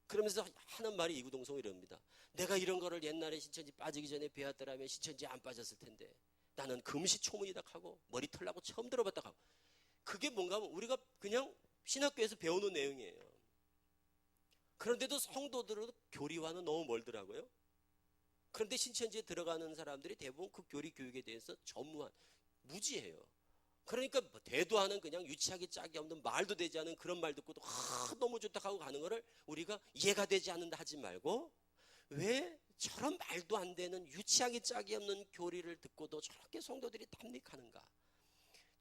Speaker 3: 그러면서 하는 말이 이구동성 이럽니다. 내가 이런 거를 옛날에 신천지 빠지기 전에 배웠더라면 신천지에 안 빠졌을 텐데 나는 금시초문이다 하고 머리털 나고 처음 들어봤다 하고 그게 뭔가 하면 우리가 그냥 신학교에서 배우는 내용이에요. 그런데도 성도들은 교리와는 너무 멀더라고요. 그런데 신천지에 들어가는 사람들이 대부분 그 교리 교육에 대해서 전무한 무지해요. 그러니까 뭐 대도하는 그냥 유치하기 짝이 없는 말도 되지 않은 그런 말 듣고도 너무 좋다 하고 가는 거를 우리가 이해가 되지 않는다 하지 말고 왜 저런 말도 안 되는 유치하기 짝이 없는 교리를 듣고도 저렇게 성도들이 탐닉하는가,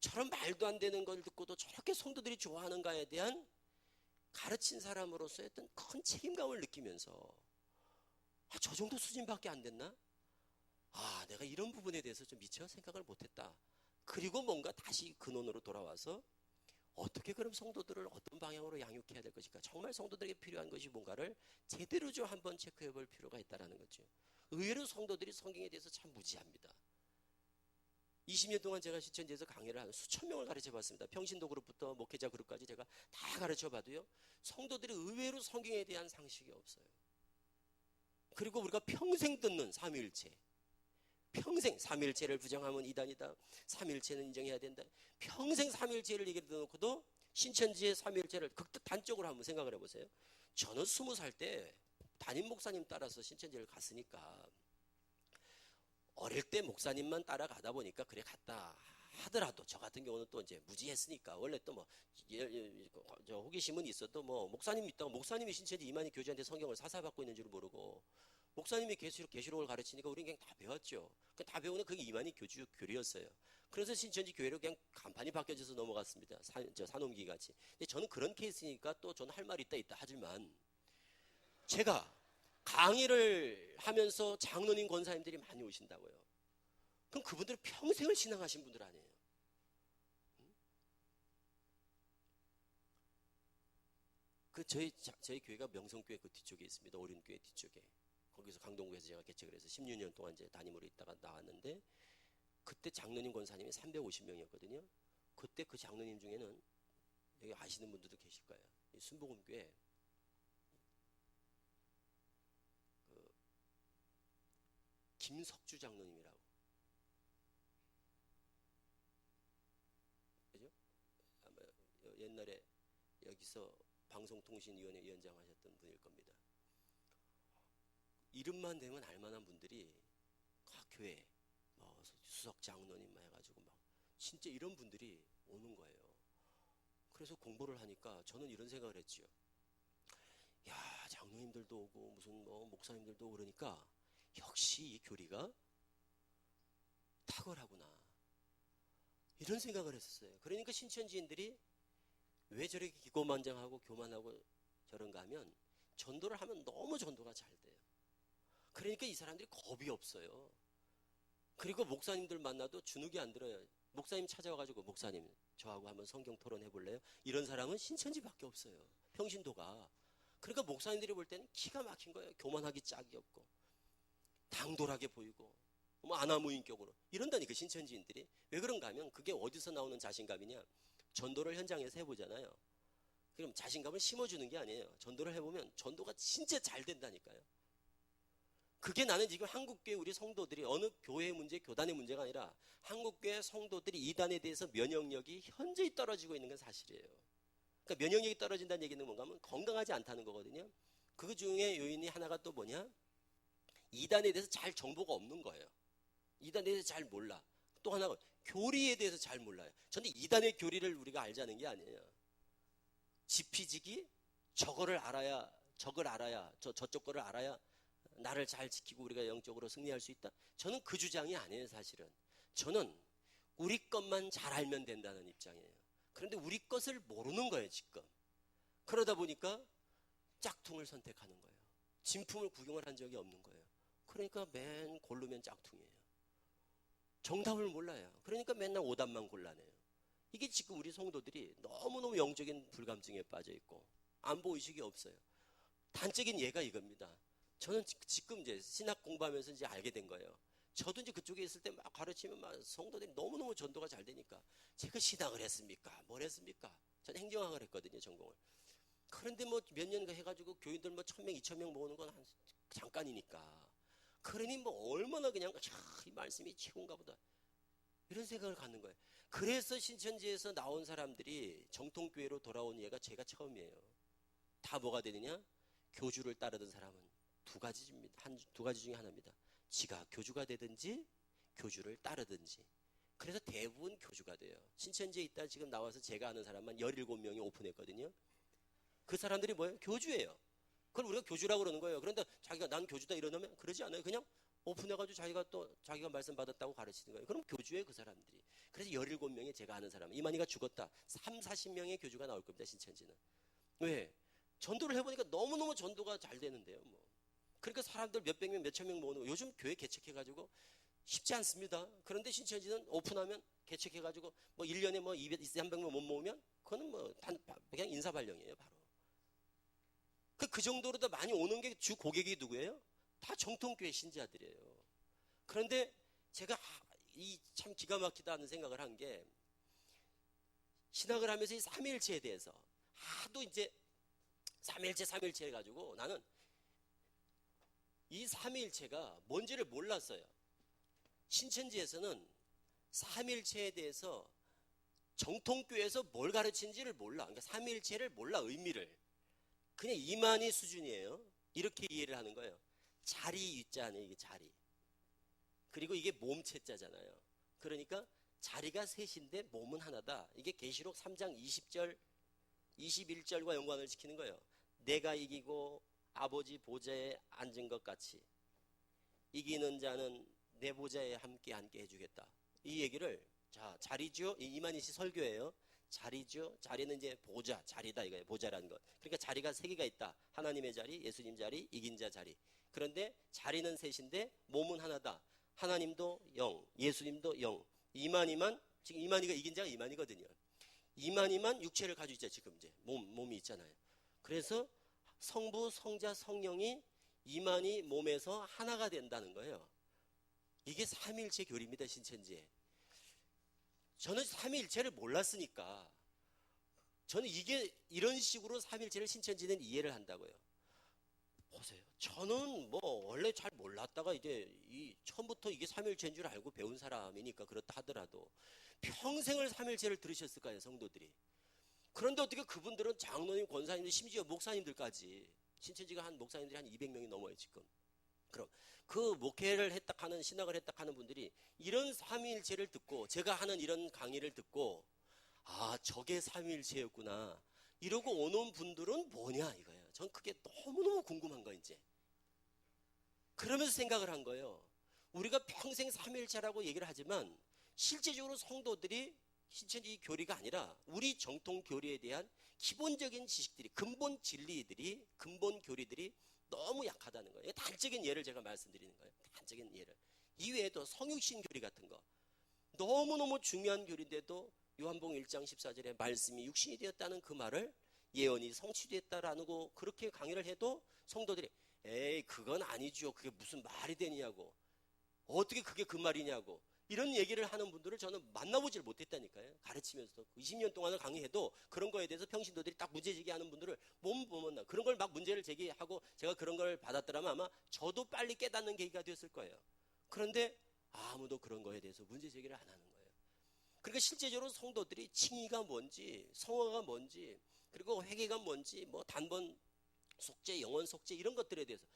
Speaker 3: 저런 말도 안 되는 걸 듣고도 저렇게 성도들이 좋아하는가에 대한 가르친 사람으로서의 어떤 큰 책임감을 느끼면서 저 정도 수준밖에 안 됐나? 내가 이런 부분에 대해서 좀 미처 생각을 못했다. 그리고 뭔가 다시 근원으로 돌아와서 어떻게 그럼 성도들을 어떤 방향으로 양육해야 될 것인가? 정말 성도들에게 필요한 것이 뭔가를 제대로 좀 한번 체크해 볼 필요가 있다는 거죠. 의외로 성도들이 성경에 대해서 참 무지합니다. 20년 동안 제가 신천지에서 강의를 한 수천 명을 가르쳐 봤습니다. 평신도 그룹부터 목회자 그룹까지 제가 다 가르쳐 봐도요. 성도들이 의외로 성경에 대한 상식이 없어요. 그리고 우리가 평생 듣는 삼위일체. 평생 삼위일체를 부정하면 이단이다. 삼위일체는 인정해야 된다. 평생 삼위일체를 얘기해 놓고도 신천지의 삼위일체를 극단적으로 한번 생각을 해보세요. 저는 20살 때 담임 목사님 따라서 신천지를 갔으니까 어릴 때 목사님만 따라가다 보니까 그래 갔다 하더라도 저 같은 경우는 또 이제 무지했으니까 원래 또 뭐 호기심은 있어도 뭐 목사님 믿다가 목사님이 신천지 이만희 교주한테 성경을 사사받고 있는 줄 모르고 목사님이 계시록을 가르치니까 우리는 그냥 다 배웠죠. 다 배우는 그게 이만희 교주 교리였어요. 그래서 신천지 교회로 그냥 간판이 바뀌어져서 넘어갔습니다. 산옮기 같이. 근데 저는 그런 케이스니까 또 저는 할 말이 있다 하지만 제가 강의를 하면서 장로님 권사님들이 많이 오신다고요. 그럼 그분들은 평생을 신앙하신 분들 아니에요. 저희 교회가 명성교회 그 뒤쪽에 있습니다. 오륜교회 뒤쪽에. 거기서 강동구에서 제가 개척을 해서 16년 동안 이제 담임으로 있다가 나왔는데 그때 장로님 권사님이 350명이었거든요. 그때 그 장로님 중에는 여기 아시는 분들도 계실 거예요. 순복음교회 김석주 장로님이라고. 그죠? 아마 옛날에 여기서 방송통신위원회 위원장 하셨던 분일 겁니다. 이름만 되면 알만한 분들이 각 교회 수석 장로님만 해가지고 막 진짜 이런 분들이 오는 거예요. 그래서 공부를 하니까 저는 이런 생각을 했죠. 야, 장로님들도 오고 무슨 목사님들도 오고 그러니까 역시 이 교리가 탁월하구나 이런 생각을 했었어요. 그러니까 신천지인들이 왜 저렇게 기고만장하고 교만하고 저런가 하면 전도를 하면 너무 전도가 잘 돼요. 그러니까 이 사람들이 겁이 없어요. 그리고 목사님들 만나도 주눅이 안 들어요. 목사님 찾아와가지고 목사님 저하고 한번 성경 토론해 볼래요? 이런 사람은 신천지밖에 없어요. 평신도가. 그러니까 목사님들이 볼 때는 기가 막힌 거예요. 교만하기 짝이 없고 당돌하게 보이고 뭐 아나무인격으로 이런다니까 신천지인들이. 왜 그런가 하면 그게 어디서 나오는 자신감이냐. 전도를 현장에서 해보잖아요. 그럼 자신감을 심어주는 게 아니에요. 전도를 해보면 전도가 진짜 잘 된다니까요. 그게 나는 지금 한국교회 우리 성도들이 어느 교회의 문제, 교단의 문제가 아니라 한국교회 성도들이 이단에 대해서 면역력이 현저히 떨어지고 있는 건 사실이에요. 그러니까 면역력이 떨어진다는 얘기는 뭔가 하면 건강하지 않다는 거거든요. 그 중에 요인이 하나가 또 뭐냐? 이단에 대해서 잘 정보가 없는 거예요. 이단에 대해서 잘 몰라. 또 하나가 교리에 대해서 잘 몰라요. 저는 이단의 교리를 우리가 알자는 게 아니에요. 지피지기 저거를 알아야 저쪽 거를 알아야 나를 잘 지키고 우리가 영적으로 승리할 수 있다. 저는 그 주장이 아니에요. 사실은 저는 우리 것만 잘 알면 된다는 입장이에요. 그런데 우리 것을 모르는 거예요 지금. 그러다 보니까 짝퉁을 선택하는 거예요. 진품을 구경을 한 적이 없는 거예요. 그러니까 맨 고르면 짝퉁이에요. 정답을 몰라요. 그러니까 맨날 오답만 골라내요. 이게 지금 우리 성도들이 너무너무 영적인 불감증에 빠져 있고 안보의식이 없어요. 단적인 예가 이겁니다. 저는 지금 이제 신학 공부하면서 이제 알게 된 거예요. 저도 이제 그쪽에 있을 때 막 가르치면 막 성도들이 너무너무 전도가 잘 되니까 제가 신학을 했습니까? 뭘 했습니까? 저는 행정학을 했거든요, 전공을. 그런데 뭐 몇 년간 해가지고 교인들 뭐 1000명, 2000명 모으는 건 한 잠깐이니까. 그러니 뭐 얼마나 그냥 이 말씀이 최고인가 보다. 이런 생각을 갖는 거예요. 그래서 신천지에서 나온 사람들이 정통교회로 돌아온 예가 제가 처음이에요. 다 뭐가 되느냐? 교주를 따르던 사람은 두 가지 중에 하나입니다. 지가 교주가 되든지 교주를 따르든지. 그래서 대부분 교주가 돼요. 신천지에 있다 지금 나와서 제가 아는 사람만 17명이 오픈했거든요. 그 사람들이 뭐예요? 교주예요. 그걸 우리가 교주라고 그러는 거예요. 그런데 자기가 난 교주다 이러면 그러지 않아요. 그냥 오픈해가지고 자기가 말씀 받았다고 가르치는 거예요. 그럼 교주예요, 그 사람들이. 그래서 17명이 제가 아는 사람, 이만희가 죽었다. 40명의 교주가 나올 겁니다, 신천지는. 왜? 전도를 해보니까 너무너무 전도가 잘 되는데요, 뭐. 그러니까 사람들 몇백 명, 몇천 명 모으는 거. 요즘 교회 개척해가지고 쉽지 않습니다. 그런데 신천지는 오픈하면 개척해가지고 뭐 1년에 뭐 200, 300명 못 모으면 그거는 뭐 그냥 인사발령이에요, 바로. 그 정도로 더 많이 오는 게 주 고객이 누구예요? 다 정통교회 신자들이에요. 그런데 제가 이 참 기가 막히다 하는 생각을 한 게 신학을 하면서 이 삼위일체에 대해서 하도 이제 삼위일체 해가지고 나는 이 삼위일체가 뭔지를 몰랐어요. 신천지에서는 삼위일체에 대해서 정통교회에서 뭘 가르치는지를 몰라. 그러니까 삼위일체를 몰라, 의미를. 그냥 이만희 수준이에요. 이렇게 이해를 하는 거예요. 자리 유자 아니에요, 이게 자리. 그리고 이게 몸체자잖아요. 그러니까 자리가 셋인데 몸은 하나다. 이게 계시록 3장 20절, 21절과 연관을 지키는 거예요. 내가 이기고 아버지 보좌에 앉은 것 같이 이기는 자는 내 보좌에 함께 해주겠다. 이 얘기를 자리죠. 이만희 씨 설교예요. 자리죠. 자리는 이제 보좌, 자리다 이거예요. 보좌라는 것. 그러니까 자리가 세 개가 있다. 하나님의 자리, 예수님 자리, 이긴 자 자리. 그런데 자리는 셋인데 몸은 하나다. 하나님도 영, 예수님도 영. 이만희만, 지금 이만희가 이긴 자가 이만희거든요. 이만희만 육체를 가지고 있죠. 지금 이제 몸이 있잖아요. 그래서 성부, 성자, 성령이 이만희 몸에서 하나가 된다는 거예요. 이게 삼위일체 교리입니다, 신천지에. 저는 삼위일체를 몰랐으니까 저는 이게 이런 식으로 삼위일체를 신천지는 이해를 한다고요. 보세요. 저는 뭐 원래 잘 몰랐다가 이제 처음부터 이게 삼위일체인 줄 알고 배운 사람이니까 그렇다 하더라도 평생을 삼위일체를 들으셨을까요, 성도들이? 그런데 어떻게 그분들은 장로님, 권사님들, 심지어 목사님들까지, 신천지가 한 목사님들이 한 200명이 넘어요 지금. 그럼 그 목회를 했다 하는, 신학을 했다 하는 분들이 이런 삼위일체를 듣고, 제가 하는 이런 강의를 듣고, 아 저게 삼위일체였구나 이러고 오는 분들은 뭐냐 이거예요. 전 그게 너무너무 궁금한 거예요 이제. 그러면서 생각을 한 거예요. 우리가 평생 삼위일체라고 얘기를 하지만 실제적으로 성도들이 신천지 교리가 아니라 우리 정통 교리에 대한 기본적인 지식들이, 근본 진리들이, 근본 교리들이 너무 약하다는 거예요. 단적인 예를 제가 말씀드리는 거예요. 단적인 예를. 이외에도 성육신 교리 같은 거 너무너무 중요한 교리인데도 요한복음 1장 14절에 말씀이 육신이 되었다는 그 말을 예언이 성취됐다라는 거 그렇게 강의를 해도 성도들이 에이 그건 아니죠. 그게 무슨 말이 되냐고. 어떻게 그게 그 말이냐고. 이런 얘기를 하는 분들을 저는 만나보질 못했다니까요. 가르치면서도 20년 동안을 강의해도 그런 거에 대해서 평신도들이 딱 문제 제기하는 분들을 못 보면 그런 걸 막 문제를 제기하고 제가 그런 걸 받았더라면 아마 저도 빨리 깨닫는 계기가 되었을 거예요. 그런데 아무도 그런 거에 대해서 문제 제기를 안 하는 거예요. 그러니까 실제적으로 성도들이 칭의가 뭔지 성화가 뭔지 그리고 회개가 뭔지 뭐 단번 속죄 영원 속죄 이런 것들에 대해서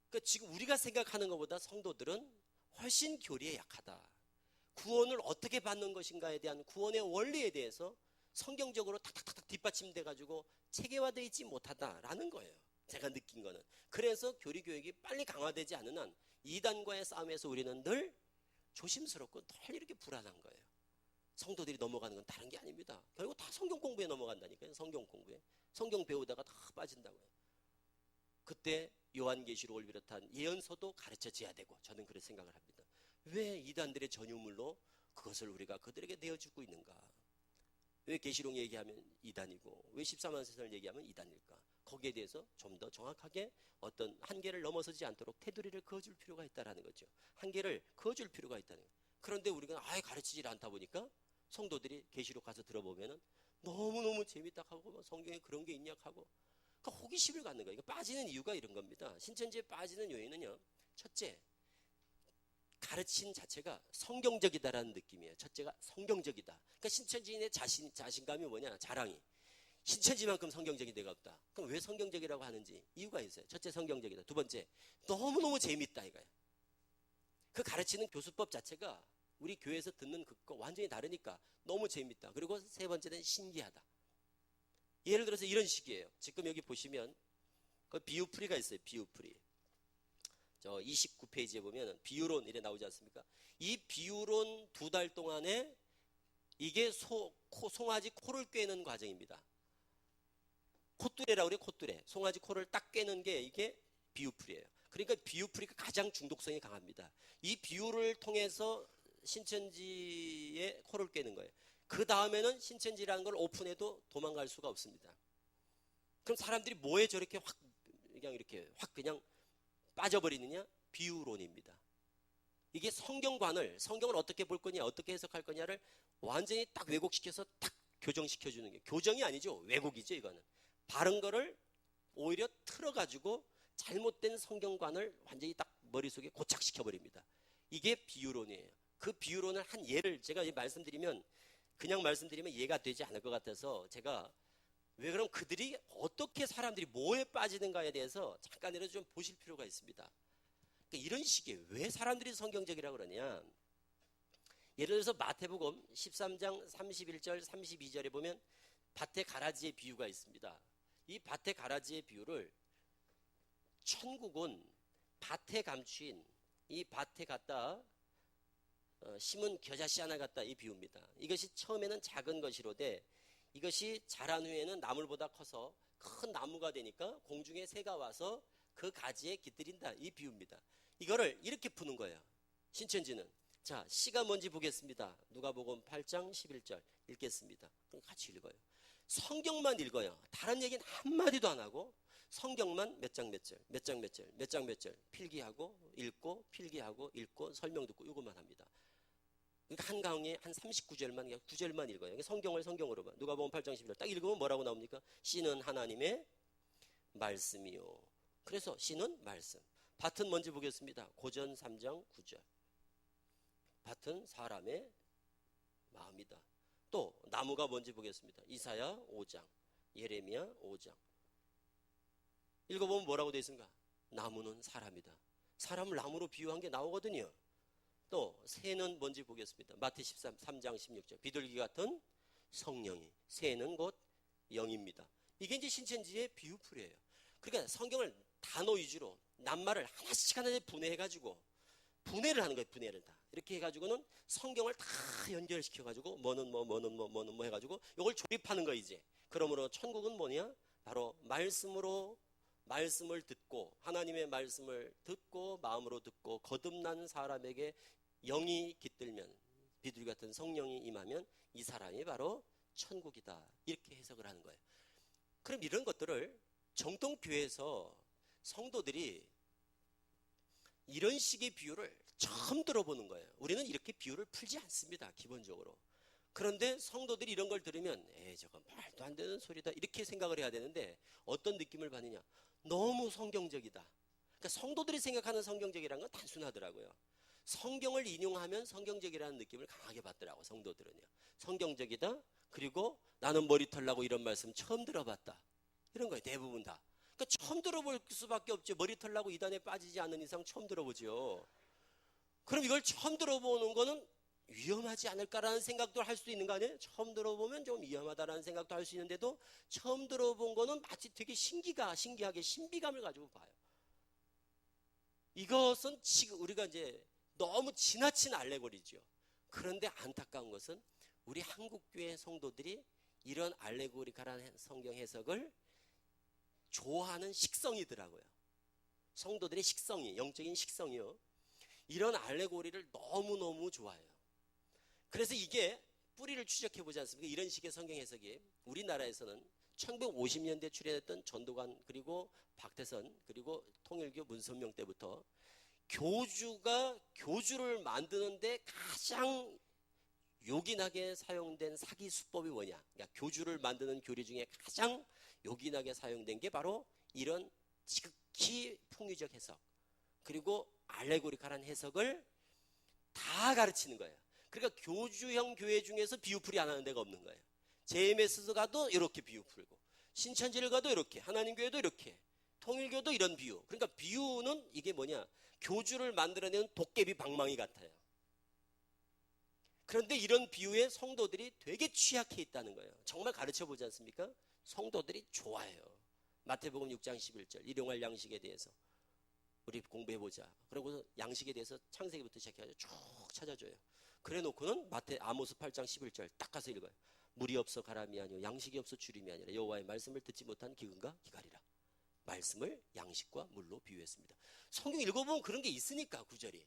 Speaker 3: 그러니까 지금 우리가 생각하는 것보다 성도들은 훨씬 교리에 약하다. 구원을 어떻게 받는 것인가에 대한 구원의 원리에 대해서 성경적으로 탁탁탁 뒷받침돼 가지고 체계화되어 있지 못하다라는 거예요. 제가 느낀 거는. 그래서 교리 교육이 빨리 강화되지 않는 한 이단과의 싸움에서 우리는 늘 조심스럽고 늘 이렇게 불안한 거예요. 성도들이 넘어가는 건 다른 게 아닙니다. 결국 다 성경 공부에 넘어간다니까요. 성경 공부에. 성경 배우다가 다 빠진다고요. 그때 요한계시록을 비롯한 예언서도 가르쳐져야 되고 저는 그렇게 생각을 합니다. 왜 이단들의 전유물로 그것을 우리가 그들에게 내어주고 있는가? 왜 계시록 얘기하면 이단이고 왜 14만 세상을 얘기하면 이단일까? 거기에 대해서 좀 더 정확하게 어떤 한계를 넘어서지 않도록 테두리를 그어줄 필요가 있다는 거죠. 한계를 그어줄 필요가 있다는 거예요. 그런데 우리가 아예 가르치질 않다 보니까 성도들이 계시록 가서 들어보면 너무너무 재밌다 하고 뭐 성경에 그런 게 있냐 하고 그러니까 호기심을 갖는 거예요. 빠지는 이유가 이런 겁니다. 신천지에 빠지는 요인은요. 첫째, 가르친 자체가 성경적이다라는 느낌이에요. 첫째가 성경적이다. 그러니까 신천지인의 자신감이 뭐냐? 자랑이. 신천지만큼 성경적인 데가 없다. 그럼 왜 성경적이라고 하는지 이유가 있어요. 첫째 성경적이다. 두 번째 너무너무 재밌다 이거예요. 그 가르치는 교수법 자체가 우리 교회에서 듣는 그거 완전히 다르니까 너무 재밌다. 그리고 세 번째는 신기하다. 예를 들어서 이런 식이에요. 지금 여기 보시면 그 비유풀이가 있어요. 비유풀이. 저 29페이지에 보면 비유론 이래 나오지 않습니까? 이 비유론 2달 동안에 이게 송아지 코를 꿰는 과정입니다. 콧뚜레라고 그래요. 콧뚜레. 송아지 코를 딱 꿰는 게 이게 비유풀이에요. 그러니까 비유풀이가 가장 중독성이 강합니다. 이 비유를 통해서 신천지의 코를 꿰는 거예요. 그 다음에는 신천지라는 걸 오픈해도 도망갈 수가 없습니다. 그럼 사람들이 뭐에 저렇게 확 그냥 빠져버리느냐? 비유론입니다. 이게 성경을 어떻게 볼 거냐, 어떻게 해석할 거냐를 완전히 딱 왜곡시켜서 딱 교정시켜주는 게 교정이 아니죠. 왜곡이죠. 이거는 바른 거를 오히려 틀어가지고 잘못된 성경관을 완전히 딱 머릿속에 고착시켜버립니다. 이게 비유론이에요. 그 비유론을 한 예를 제가 그냥 말씀드리면 이해가 되지 않을 것 같아서 제가 왜 그럼 그들이 어떻게 사람들이 뭐에 빠지는가에 대해서 잠깐이라도 좀 보실 필요가 있습니다. 그러니까 이런 식이에요. 왜 사람들이 성경적이라고 그러냐? 예를 들어서 마태복음 13장 31절 32절에 보면 밭에 가라지의 비유가 있습니다. 이 밭에 가라지의 비유를 천국은 밭에 감추인 이 밭에 갖다 심은 겨자씨 하나 같다 이 비유입니다. 이것이 처음에는 작은 것이로되 이것이 자란 후에는 나물보다 커서 큰 나무가 되니까 공중에 새가 와서 그 가지에 깃들인다 이 비유입니다. 이거를 이렇게 푸는 거예요. 신천지는 자 시가 뭔지 보겠습니다. 누가복음 8장 11절 읽겠습니다. 그럼 같이 읽어요. 성경만 읽어요. 다른 얘기는 한마디도 안 하고 성경만 몇 장 몇 절 필기하고 읽고 필기하고 읽고 설명 듣고 이것만 합니다. 그러니까 한 강의에 한 39절만 9절만 읽어요. 성경을 성경으로만. 누가복음 8장 11절 딱 읽으면 뭐라고 나옵니까? 씨는 하나님의 말씀이요. 그래서 씨는 말씀. 밭은 뭔지 보겠습니다. 고전 3장 9절. 밭은 사람의 마음이다. 또 나무가 뭔지 보겠습니다. 이사야 5장, 예레미야 5장. 읽어보면 뭐라고 되어 있습니까? 나무는 사람이다. 사람을 나무로 비유한 게 나오거든요. 또 새는 뭔지 보겠습니다. 마태 13장 16절. 비둘기 같은 성령이. 새는 곧 영입니다. 이게 이제 신천지의 비유풀이에요. 그러니까 성경을 단어 위주로 낱말을 하나씩 분해해가지고 분해를 하는 거예요. 분해를 다. 이렇게 해가지고는 성경을 다 연결시켜가지고 뭐는 뭐 해가지고 이걸 조립하는 거 이제. 그러므로 천국은 뭐냐? 바로 말씀으로 말씀을 듣고 하나님의 말씀을 듣고 마음으로 듣고 거듭난 사람에게 영이 깃들면 비둘기 같은 성령이 임하면 이 사람이 바로 천국이다. 이렇게 해석을 하는 거예요. 그럼 이런 것들을 정통교회에서 성도들이 이런 식의 비유를 처음 들어보는 거예요. 우리는 이렇게 비유를 풀지 않습니다. 기본적으로. 그런데 성도들이 이런 걸 들으면 저거 말도 안 되는 소리다 이렇게 생각을 해야 되는데 어떤 느낌을 받느냐, 너무 성경적이다. 그러니까 성도들이 생각하는 성경적이라는 건 단순하더라고요. 성경을 인용하면 성경적이라는 느낌을 강하게 받더라고요. 성도들은요. 성경적이다. 그리고 나는 머리털 나고 이런 말씀 처음 들어봤다. 이런 거예요. 대부분 다. 그러니까 처음 들어볼 수밖에 없죠. 머리털 나고 이단에 빠지지 않는 이상 처음 들어보죠. 그럼 이걸 처음 들어보는 거는 위험하지 않을까라는 생각도 할 수 있는 거 아니에요? 처음 들어보면 좀 위험하다라는 생각도 할 수 있는데도 처음 들어본 거는 마치 되게 신기하게 신비감을 가지고 봐요. 이것은 지금 우리가 이제 너무 지나친 알레고리죠. 그런데 안타까운 것은 우리 한국교회 성도들이 이런 알레고리칼한 성경 해석을 좋아하는 식성이더라고요. 성도들의 식성이, 영적인 식성이요. 이런 알레고리를 너무너무 좋아해요. 그래서 이게 뿌리를 추적해 보지 않습니까? 이런 식의 성경 해석이 우리나라에서는 1950년대 출연했던 전도관 그리고 박태선 그리고 통일교 문선명 때부터 교주를 만드는데 가장 요긴하게 사용된 사기 수법이 뭐냐? 그러니까 교주를 만드는 교리 중에 가장 요긴하게 사용된 게 바로 이런 지극히 풍유적 해석 그리고 알레고리칼한 해석을 다 가르치는 거예요. 그러니까 교주형 교회 중에서 비유풀이 안 하는 데가 없는 거예요. JMS 가도 이렇게 비유 풀고 신천지를 가도 이렇게 하나님 교회도 이렇게 통일교도 이런 비유. 그러니까 비유는 이게 뭐냐? 교주를 만들어내는 도깨비 방망이 같아요. 그런데 이런 비유에 성도들이 되게 취약해 있다는 거예요. 정말 가르쳐 보지 않습니까? 성도들이 좋아해요. 마태복음 6장 11절 일용할 양식에 대해서 우리 공부해보자. 그리고 양식에 대해서 창세기부터 시작해가지고 쭉 찾아줘요. 그래 놓고는 아모스 8장 11절 딱 가서 읽어요. 물이 없어 가람이 아니요 양식이 없어 주림이 아니라 여호와의 말씀을 듣지 못한 기근과 기갈이라. 말씀을 양식과 물로 비유했습니다. 성경 읽어보면 그런 게 있으니까 구절이.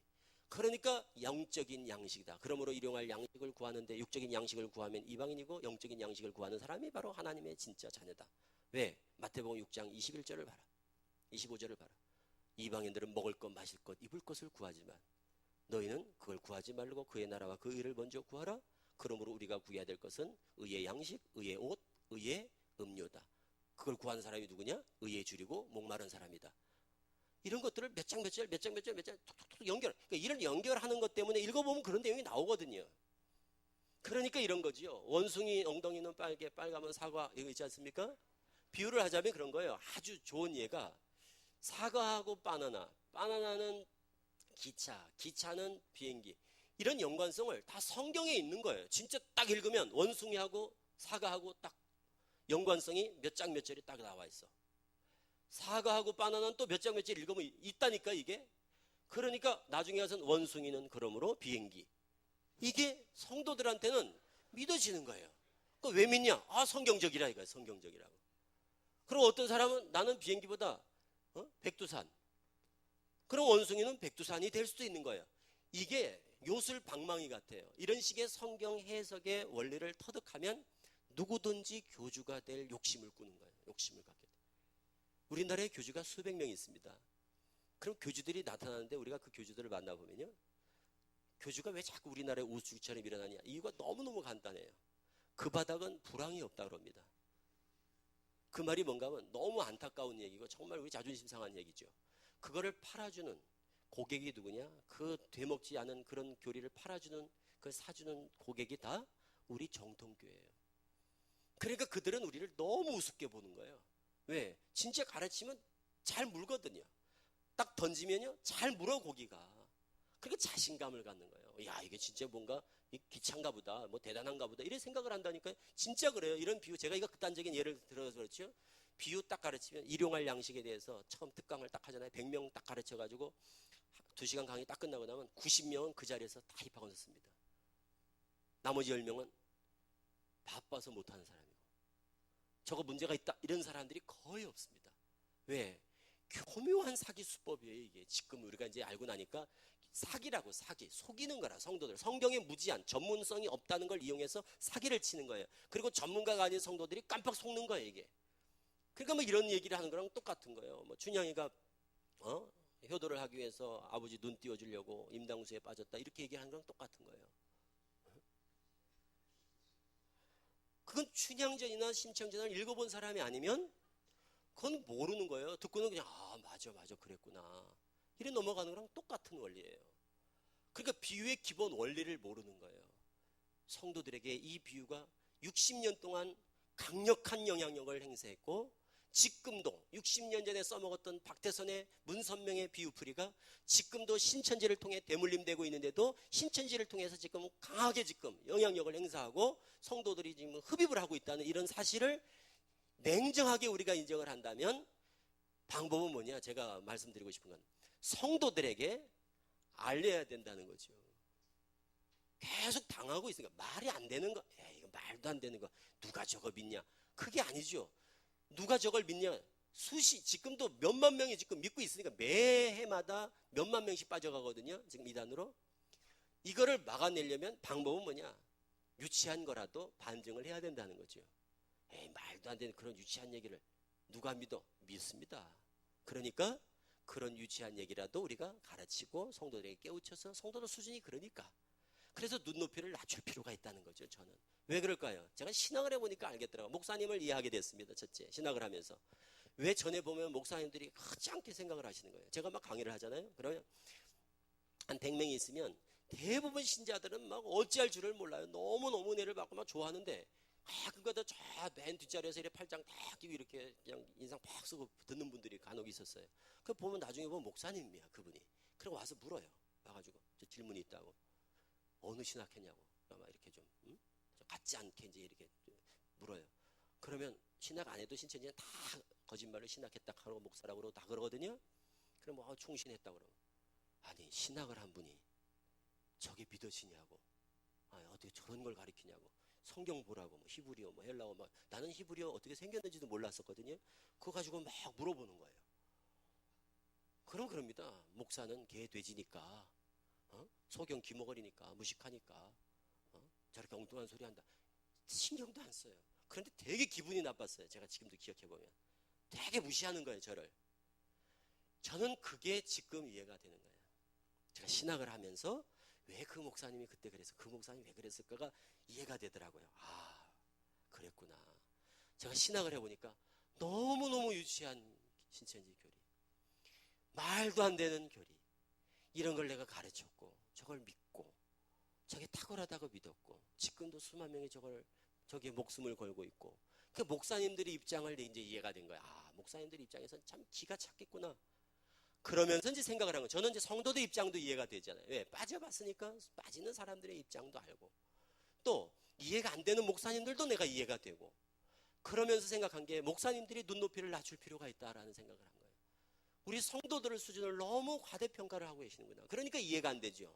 Speaker 3: 그러니까 영적인 양식이다. 그러므로 일용할 양식을 구하는데 육적인 양식을 구하면 이방인이고 영적인 양식을 구하는 사람이 바로 하나님의 진짜 자녀다. 왜? 마태복음 6장 21절을 봐라. 25절을 봐라. 이방인들은 먹을 것, 마실 것, 입을 것을 구하지만 너희는 그걸 구하지 말고 그의 나라와 그 의를 먼저 구하라. 그러므로 우리가 구해야 될 것은 의의 양식, 의의 옷, 의의 음료다. 그걸 구하는 사람이 누구냐? 의에 줄이고 목마른 사람이다. 이런 것들을 몇 장 톡톡톡 연결. 그러니까 이런 연결하는 것 때문에 읽어보면 그런 내용이 나오거든요. 그러니까 이런 거지요. 원숭이 엉덩이는 빨가면 사과 이거 있지 않습니까? 비유를 하자면 그런 거예요. 아주 좋은 예가 사과하고 바나나는 기차는 비행기. 이런 연관성을 다 성경에 있는 거예요. 진짜 딱 읽으면 원숭이하고 사과하고 딱 연관성이 몇 장 몇 절이 딱 나와 있어. 사과하고 바나나는 또 몇 장 몇 절 읽으면 있다니까 이게. 그러니까 나중에 가서는 원숭이는 그러므로 비행기. 이게 성도들한테는 믿어지는 거예요. 그거 왜 믿냐? 성경적이라 이거야. 성경적이라고. 그럼 어떤 사람은 나는 비행기보다 백두산. 그럼 원숭이는 백두산이 될 수도 있는 거예요. 이게 요술 방망이 같아요. 이런 식의 성경 해석의 원리를 터득하면 누구든지 교주가 될 욕심을 꾸는 거예요. 욕심을 갖게 돼요. 우리나라에 교주가 수백 명 있습니다. 그럼 교주들이 나타나는데 우리가 그 교주들을 만나보면요. 교주가 왜 자꾸 우리나라에 우수처럼 일어나냐? 이유가 너무너무 간단해요. 그 바닥은 불황이 없다 그럽니다. 그 말이 뭔가 하면 너무 안타까운 얘기고 정말 우리 자존심 상한 얘기죠. 그거를 팔아주는 고객이 누구냐? 그 되먹지 않은 그런 교리를 팔아주는 그 사주는 고객이 다 우리 정통교회예요. 그러니까 그들은 우리를 너무 우습게 보는 거예요. 왜? 진짜 가르치면 잘 물거든요. 딱 던지면요 잘 물어 고기가. 그러니까 자신감을 갖는 거예요. 야 이게 진짜 뭔가 귀찮가 보다, 뭐 대단한가 보다 이런 생각을 한다니까요. 진짜 그래요. 이런 비유 제가 이거 극단적인 예를 들어서 그렇죠. 비유 딱 가르치면 일용할 양식에 대해서 처음 특강을 딱 하잖아요. 100명 딱 가르쳐가지고 2시간 강의 딱 끝나고 나면 90명은 그 자리에서 다 입학을 했습니다. 나머지 10명은 바빠서 못하는 사람이고 저거 문제가 있다 이런 사람들이 거의 없습니다. 왜? 교묘한 사기 수법이에요. 이게 지금 우리가 이제 알고 나니까 사기라고, 사기, 속이는 거라. 성도들, 성경에 무지한 전문성이 없다는 걸 이용해서 사기를 치는 거예요. 그리고 전문가가 아닌 성도들이 깜빡 속는 거예요, 이게. 그러니까 뭐 이런 얘기를 하는 거랑 똑같은 거예요. 뭐 춘향이가 효도를 하기 위해서 아버지 눈 띄워주려고 임당수에 빠졌다, 이렇게 얘기하는 거랑 똑같은 거예요. 그건 춘향전이나 심청전을 읽어본 사람이 아니면 그건 모르는 거예요. 듣고는 그냥 맞아 그랬구나, 이래 넘어가는 거랑 똑같은 원리예요. 그러니까 비유의 기본 원리를 모르는 거예요. 성도들에게 이 비유가 60년 동안 강력한 영향력을 행사했고, 지금도 60년 전에 써먹었던 박태선의 문선명의 비유풀이가 지금도 신천지를 통해 대물림되고 있는데도 신천지를 통해서 지금 강하게 지금 영향력을 행사하고 성도들이 지금 흡입을 하고 있다는 이런 사실을 냉정하게 우리가 인정을 한다면 방법은 뭐냐? 제가 말씀드리고 싶은 건 성도들에게 알려야 된다는 거죠. 계속 당하고 있으니까 말이 안 되는 거, 이거 말도 안 되는 거, 누가 저거 믿냐? 그게 아니죠. 누가 저걸 믿냐? 지금도 몇만 명이 지금 믿고 있으니까 매해마다 몇만 명씩 빠져가거든요. 지금 이단으로. 이거를 막아내려면 방법은 뭐냐? 유치한 거라도 반증을 해야 된다는 거죠. 말도 안 되는 그런 유치한 얘기를 누가 믿습니다. 그러니까 그런 유치한 얘기라도 우리가 가르치고 성도들에게 깨우쳐서, 성도들 수준이 그러니까. 그래서 눈높이를 낮출 필요가 있다는 거죠, 저는. 왜 그럴까요? 제가 신학을 해보니까 알겠더라고요. 목사님을 이해하게 됐습니다. 첫째, 신학을 하면서. 왜 전에 보면 목사님들이 가지않게 생각을 하시는 거예요. 제가 막 강의를 하잖아요. 그러면 한 100명이 있으면 대부분 신자들은 막 어찌할 줄을 몰라요. 너무너무 은혜를 받고 막 좋아하는데, 그거다 저 맨 뒷자리에서 이렇게 팔짱 딱 끼고 이렇게 그냥 인상 팍 쓰고 듣는 분들이 간혹 있었어요. 그 보면 나중에 보면 목사님이야, 그분이. 그리고 와서 물어요. 와가지고 저 질문이 있다고. 어느 신학했냐고. 아마 이렇게 좀 같지 않게 이제 이렇게 물어요. 그러면 신학 안 해도 신천지는 다 거짓말로 신학했다 하고 목사라고 다 그러거든요. 그럼 충신했다 그러고. 아니, 신학을 한 분이 저게 믿어지냐고. 어떻게 저런 걸 가리키냐고. 성경 보라고, 뭐 히브리어, 뭐 헬라어, 막 나는 히브리어 어떻게 생겼는지도 몰랐었거든요. 그거 가지고 막 물어보는 거예요. 그럼 그럽니다. 목사는 개 돼지니까, 소경 기머거리니까, 무식하니까, 저렇게 엉뚱한 소리 한다. 신경도 안 써요. 그런데 되게 기분이 나빴어요. 제가 지금도 기억해보면. 되게 무시하는 거예요, 저를. 저는 그게 지금 이해가 되는 거예요. 제가 신학을 하면서 왜 그 목사님이 그때 그래서 그 목사님이 왜 그랬을까가 이해가 되더라고요. 그랬구나. 제가 신학을 해보니까 너무너무 유치한 신천지 교리, 말도 안 되는 교리, 이런 걸 내가 가르쳤고 저걸 믿고 저게 탁월하다고 믿었고 지금도 수만 명이 저기에 목숨을 걸고 있고, 그 목사님들의 입장을 이제 이해가 된 거야. 목사님들 입장에서는 참 기가 찼겠구나. 그러면서 이제 생각을 한 거예요. 저는 이제 성도들 입장도 이해가 되잖아요. 왜? 빠져봤으니까 빠지는 사람들의 입장도 알고, 또 이해가 안 되는 목사님들도 내가 이해가 되고, 그러면서 생각한 게 목사님들이 눈높이를 낮출 필요가 있다라는 생각을 한 거예요. 우리 성도들의 수준을 너무 과대평가를 하고 계시는구나. 그러니까 이해가 안 되죠.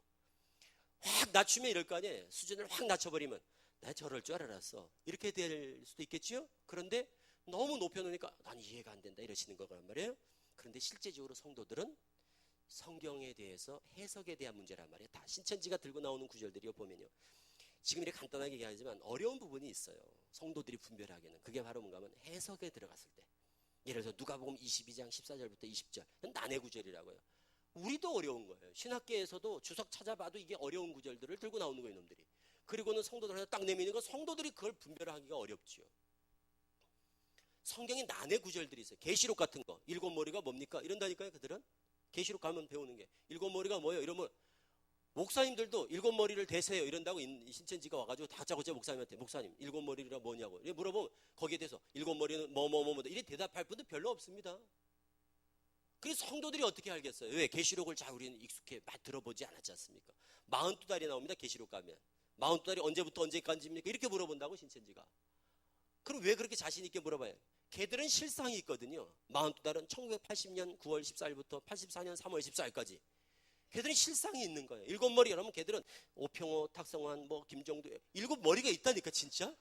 Speaker 3: 확 낮추면 이럴 거 아니에요. 수준을 확 낮춰버리면 나 저럴 줄 알았어, 이렇게 될 수도 있겠죠. 그런데 너무 높여놓으니까 난 이해가 안 된다 이러시는 거란 말이에요. 그런데 실제적으로 성도들은 성경에 대해서 해석에 대한 문제란 말이에요. 다 신천지가 들고 나오는 구절들이요 보면요, 지금 이렇게 간단하게 얘기하지만 어려운 부분이 있어요. 성도들이 분별하기에는. 그게 바로 뭔가 하면 해석에 들어갔을 때, 예를 들어서 누가복음 22장 14절부터 20절 난해 구절이라고요. 우리도 어려운 거예요. 신학계에서도 주석 찾아봐도 이게 어려운 구절들을 들고 나오는 거예요, 놈들이. 그리고는 성도들한테 딱 내미는 거, 성도들이 그걸 분별하기가 어렵죠. 성경에 난해 구절들이 있어요. 계시록 같은 거, 일곱 머리가 뭡니까? 이런다니까요. 그들은 계시록 가면 배우는 게 일곱 머리가 뭐예요? 이러면 목사님들도 일곱 머리를 대세요 이런다고 신천지가 와가지고 다짜고짜 목사님한테, 목사님 일곱 머리가 뭐냐고 이렇게 물어보면 거기에 대해서 일곱 머리는 뭐뭐뭐 이렇게 대답할 분도 별로 없습니다. 그래서 성도들이 어떻게 알겠어요? 왜? 계시록을 잘 우리는 익숙해 많이 들어보지 않았지 않습니까? 42달이 나옵니다. 계시록 가면 42달이 언제부터 언제까지입니까? 이렇게 물어본다고 신천지가. 그럼 왜 그렇게 자신 있게 물어봐요? 걔들은 실상이 있거든요. 42달은 1980년 9월 14일부터 84년 3월 14일까지 걔들은 실상이 있는 거예요. 일곱 머리 여러분, 걔들은 오평호, 탁성환, 뭐 김정도 일곱 머리가 있다니까 진짜.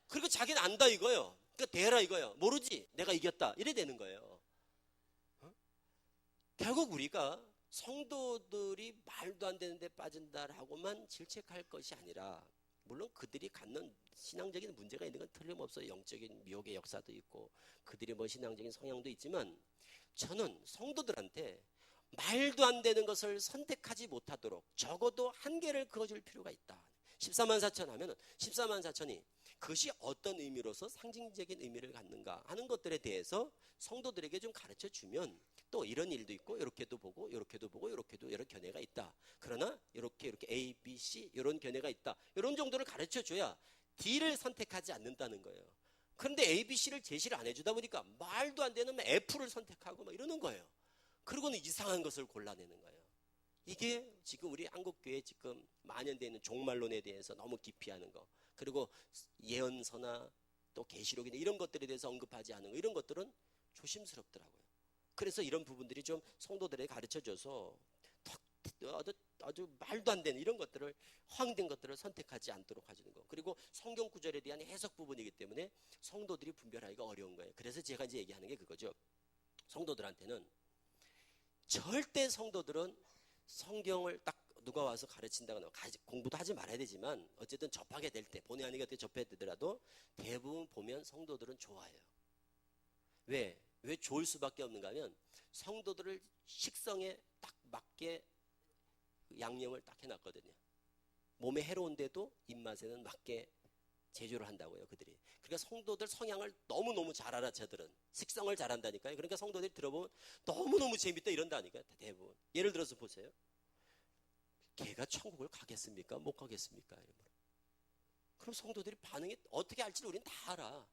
Speaker 3: 그리고 자기는 안다 이거예요. 그러니까 대라 이거예요. 모르지, 내가 이겼다 이래 되는 거예요. 결국 우리가 성도들이 말도 안 되는데 빠진다라고만 질책할 것이 아니라, 물론 그들이 갖는 신앙적인 문제가 있는 건 틀림없어요. 영적인 미혹의 역사도 있고 그들이 뭐 신앙적인 성향도 있지만, 저는 성도들한테 말도 안 되는 것을 선택하지 못하도록 적어도 한계를 그어줄 필요가 있다. 14만 4천 하면은 14만 4천이 그것이 어떤 의미로서 상징적인 의미를 갖는가 하는 것들에 대해서 성도들에게 좀 가르쳐 주면, 또 이런 일도 있고 이렇게도 보고 이렇게도 보고 이렇게도 여러 견해가 있다. 그러나 이렇게 A, B, C 이런 견해가 있다. 이런 정도를 가르쳐 줘야 D를 선택하지 않는다는 거예요. 그런데 A, B, C를 제시를 안 해주다 보니까 말도 안 되는 F를 선택하고 막 이러는 거예요. 그리고는 이상한 것을 골라내는 거예요. 이게 지금 우리 한국교회 지금 만연되어 있는 종말론에 대해서 너무 기피하는 거, 그리고 예언서나 또 계시록이나 이런 것들에 대해서 언급하지 않은 거, 이런 것들은 조심스럽더라고요. 그래서 이런 부분들이 좀 성도들에게 가르쳐줘서 아주 말도 안 되는 이런 것들을, 허황된 것들을 선택하지 않도록 해주는 거. 그리고 성경 구절에 대한 해석 부분이기 때문에 성도들이 분별하기가 어려운 거예요. 그래서 제가 이제 얘기하는 게 그거죠. 성도들한테는 절대, 성도들은 성경을 딱 누가 와서 가르친다거나 공부도 하지 말아야 되지만, 어쨌든 접하게 될 때, 본의 아니게 접해야 되더라도 대부분 보면 성도들은 좋아해요. 왜 좋을 수밖에 없는가 하면, 성도들을 식성에 딱 맞게 양념을 딱 해놨거든요. 몸에 해로운데도 입맛에는 맞게 제조를 한다고요, 그들이. 그러니까 성도들 성향을 너무너무 잘 알아, 저들은. 식성을 잘 안다니까요. 그러니까 성도들이 들어보면 너무너무 재밌다 이런다니까요, 대부분. 예를 들어서 보세요. 걔가 천국을 가겠습니까? 못 가겠습니까? 이러면. 그럼 성도들이 반응이 어떻게 할지를 우리는 다 알아.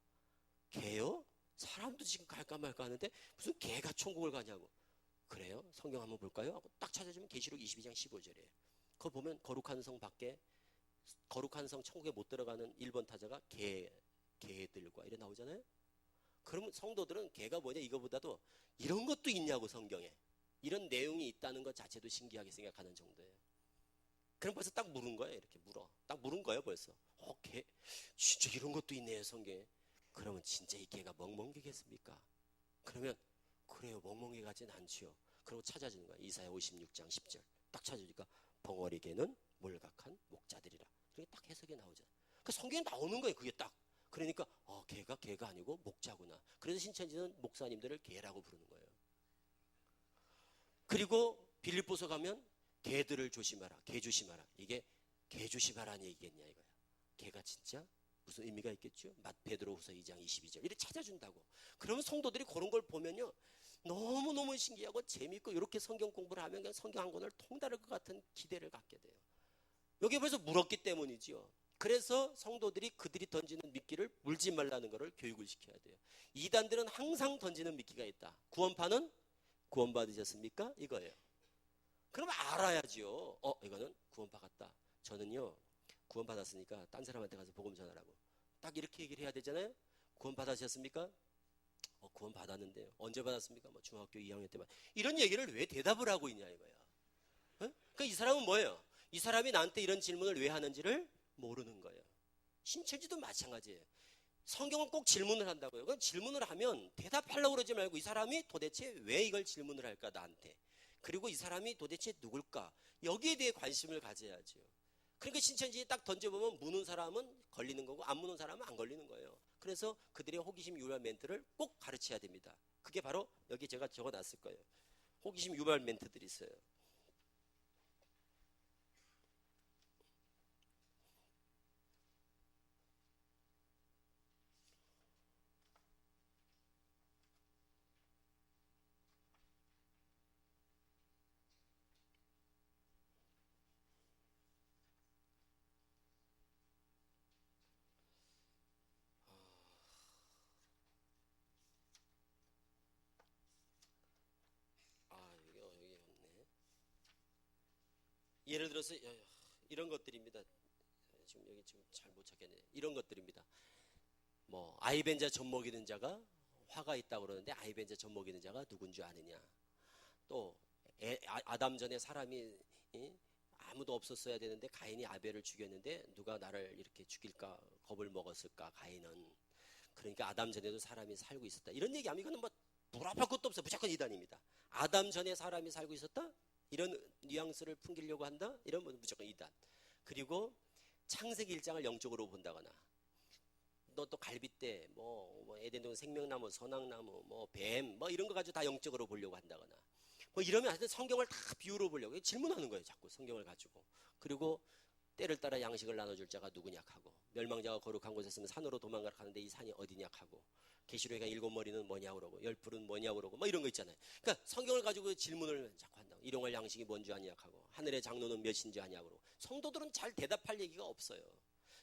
Speaker 3: 걔요? 사람도 지금 갈까 말까 하는데 무슨 걔가 천국을 가냐고. 그래요? 성경 한번 볼까요? 하고 딱 찾아주면 계시록 22장 15절이에요. 그거 보면 거룩한 성 밖에, 거룩한 성 천국에 못 들어가는 1번 타자가 개들과 이래 나오잖아요. 그러면 성도들은 개가 뭐냐, 이거보다도 이런 것도 있냐고, 성경에 이런 내용이 있다는 것 자체도 신기하게 생각하는 정도예요. 그럼 벌써 딱 물은 거예요. 이렇게 딱 물은 거예요 벌써. 개 진짜 이런 것도 있네요, 성경에. 그러면 진짜 이 개가 멍멍개겠습니까? 그러면 그래요, 멍멍개 가진 않지요. 그리고 찾아주는 거야. 이사야 56장 10절 딱 찾아주니까 벙어리 개는 몰각한 목자들이라. 그게 딱 해석이 나오잖아. 그 성경에 나오는 거예요, 그게 딱. 그러니까 개가 아니고 목자구나. 그래서 신천지는 목사님들을 개라고 부르는 거예요. 그리고 빌립보서 가면 개들을 조심하라, 개 조심하라. 이게 개 조심하라는 얘기겠냐 이거야. 개가 진짜 무슨 의미가 있겠죠? 베드로후서 2장 22절 이렇게 찾아준다고. 그러면 성도들이 그런 걸 보면요, 너무너무 신기하고 재밌고, 이렇게 성경 공부를 하면 그냥 성경 한 권을 통달할 것 같은 기대를 갖게 돼요. 여기 벌써 물었기 때문이지요. 그래서 성도들이 그들이 던지는 미끼를 물지 말라는 것을 교육을 시켜야 돼요. 이단들은 항상 던지는 미끼가 있다. 구원파는 구원받으셨습니까? 이거예요. 그럼 알아야죠. 이거는 구원파 같다. 저는요, 구원받았으니까 딴 사람한테 가서 복음 전하라고 딱 이렇게 얘기를 해야 되잖아요. 구원받으셨습니까? 구원받았는데요. 언제 받았습니까? 뭐 중학교 2학년 때만. 이런 얘기를 왜 대답을 하고 있냐 이거야. 그러니까 이 사람은 뭐예요? 이 사람이 나한테 이런 질문을 왜 하는지를 모르는 거예요. 신천지도 마찬가지예요. 성경은 꼭 질문을 한다고요. 그럼 질문을 하면 대답하려고 그러지 말고, 이 사람이 도대체 왜 이걸 질문을 할까 나한테, 그리고 이 사람이 도대체 누굴까, 여기에 대해 관심을 가져야죠. 그러니까 신천지에 딱 던져보면 무는 사람은 걸리는 거고 안 무는 사람은 안 걸리는 거예요. 그래서 그들의 호기심 유발 멘트를 꼭 가르쳐야 됩니다. 그게 바로 여기 제가 적어놨을 거예요. 호기심 유발 멘트들이 있어요. 여기 없네. 예를 들어서 이런 것들입니다. 지금 여기 지금 잘 못 찾겠네. 이런 것들입니다. 뭐 아이벤자 젖 먹이는 자가 화가 있다고 그러는데, 아이벤자 젖 먹이는 자가 누군 줄 아느냐. 또 아담 전에 사람이 아무도 없었어야 되는데 가인이 아벨을 죽였는데 누가 나를 이렇게 죽일까 겁을 먹었을까 가인은. 그러니까 아담 전에도 사람이 살고 있었다. 이런 얘기하면 이거는 뭐 물어볼 것도 없어. 무조건 이단입니다. 아담 전에 사람이 살고 있었다? 이런 뉘앙스를 풍기려고 한다? 이러면 무조건 이단. 그리고 창세기 1장을 영적으로 본다거나, 너 또 갈빗대, 뭐 에덴동 생명나무, 선악나무, 뭐 뱀, 뭐 이런 거 가지고 다 영적으로 보려고 한다거나, 뭐 이러면 하여튼 성경을 다 비유로 보려고 질문하는 거예요. 자꾸 성경을 가지고. 그리고 때를 따라 양식을 나눠줄 자가 누구냐 하고, 멸망자가 거룩한 곳에 있으면 산으로 도망가라 하는데 이 산이 어디냐 하고, 계시록에 7머리는 뭐냐고 그러고 10뿔은 뭐냐고 그러고 뭐 이런 거 있잖아요. 그러니까 성경을 가지고 질문을 자꾸 한다고. 일용할 양식이 뭔지 아냐 하고, 하늘의 장로는 몇인지 아냐고 그러고. 성도들은 잘 대답할 얘기가 없어요.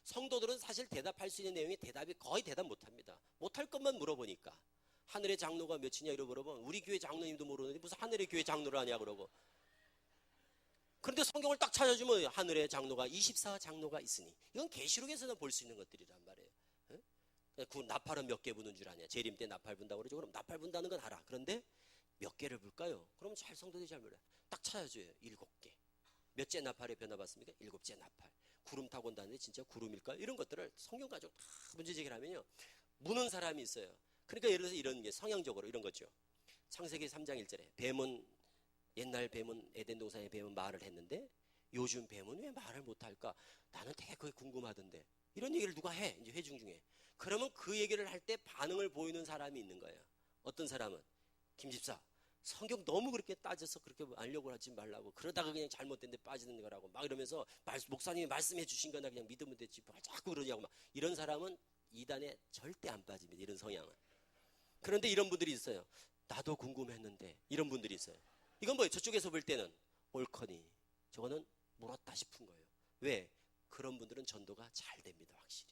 Speaker 3: 성도들은 사실 대답할 수 있는 내용이 거의 대답 못합니다. 못할 것만 물어보니까. 하늘의 장로가 몇이냐 이러고 물어보면 우리 교회 장로님도 모르는데 무슨 하늘의 교회 장로를 하냐 그러고. 그런데 성경을 딱 찾아주면 하늘의 장로가 24장로가 있으니, 이건 계시록에서는 볼 수 있는 것들이란 말이에요. 그 나팔은 몇 개 부는 줄 아냐. 재림 때 나팔 분다고 그러죠. 그럼 나팔 분다는 건 알아. 그런데 몇 개를 불까요? 그러면 성도들이 잘 몰라요. 딱 찾아줘요. 7개. 몇째 나팔에 변화받습니까? 7째 나팔. 구름 타고 온다는데 진짜 구름일까요? 이런 것들을 성경 가지고 다 문제 제기를 하면요, 무는 사람이 있어요. 그러니까 예를 들어서 이런 게 성향적으로 이런 거죠. 창세기 3장 1절에 옛날 뱀은, 에덴 동산의 뱀은 말을 했는데 요즘 뱀은 왜 말을 못할까? 나는 되게 그게 궁금하던데. 이런 얘기를 누가 해, 이제 회중 중에. 그러면 그 얘기를 할 때 반응을 보이는 사람이 있는 거예요. 어떤 사람은, 김집사, 성경 너무 그렇게 따져서 그렇게 알려고 하지 말라고, 그러다가 그냥 잘못된 데 빠지는 거라고 막 이러면서, 목사님이 말씀해 주신 거나 그냥 믿으면 되지 뭐 자꾸 그러냐고 막. 이런 사람은 이단에 절대 안 빠집니다. 이런 성향은. 그런데 이런 분들이 있어요. 나도 궁금했는데, 이런 분들이 있어요. 이건 뭐예요? 저쪽에서 볼 때는 옳거니 저거는 물었다 싶은 거예요. 왜? 그런 분들은 전도가 잘 됩니다. 확실히.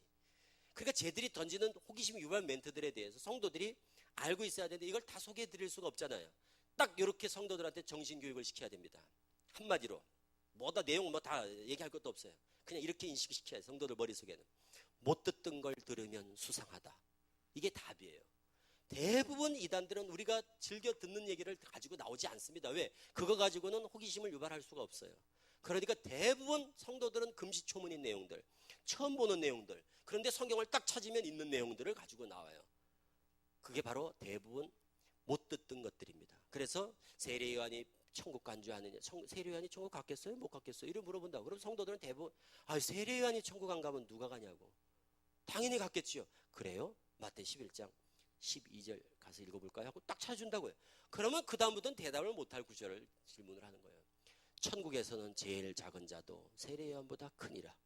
Speaker 3: 그러니까 쟤들이 던지는 호기심 유발 멘트들에 대해서 성도들이 알고 있어야 되는데 이걸 다 소개해 드릴 수가 없잖아요. 딱 이렇게 성도들한테 정신교육을 시켜야 됩니다. 한마디로 뭐다 내용 뭐 다 얘기할 것도 없어요. 그냥 이렇게 인식시켜야 해요. 성도들 머릿속에는 못 듣던 걸 들으면 수상하다. 이게 답이에요. 대부분 이단들은 우리가 즐겨 듣는 얘기를 가지고 나오지 않습니다. 왜? 그거 가지고는 호기심을 유발할 수가 없어요. 그러니까 대부분 성도들은 금시초문인 내용들, 처음 보는 내용들, 그런데 성경을 딱 찾으면 있는 내용들을 가지고 나와요. 그게 바로 대부분 못 듣던 것들입니다. 그래서 세례요한이 천국 간주하느냐, 세례요한이 천국 갔겠어요? 못 갔겠어요? 이를 물어본다고. 그럼 성도들은 대부분 세례요한이 천국 안 가면 누가 가냐고. 당연히 갔겠지요. 그래요? 마태 11장 12절 가서 읽어볼까요? 하고 딱 찾아준다고요. 그러면 그 다음부터는 대답을 못할 구절을 질문을 하는 거예요. 천국에서는 제일 작은 자도 세례요한보다 크니라.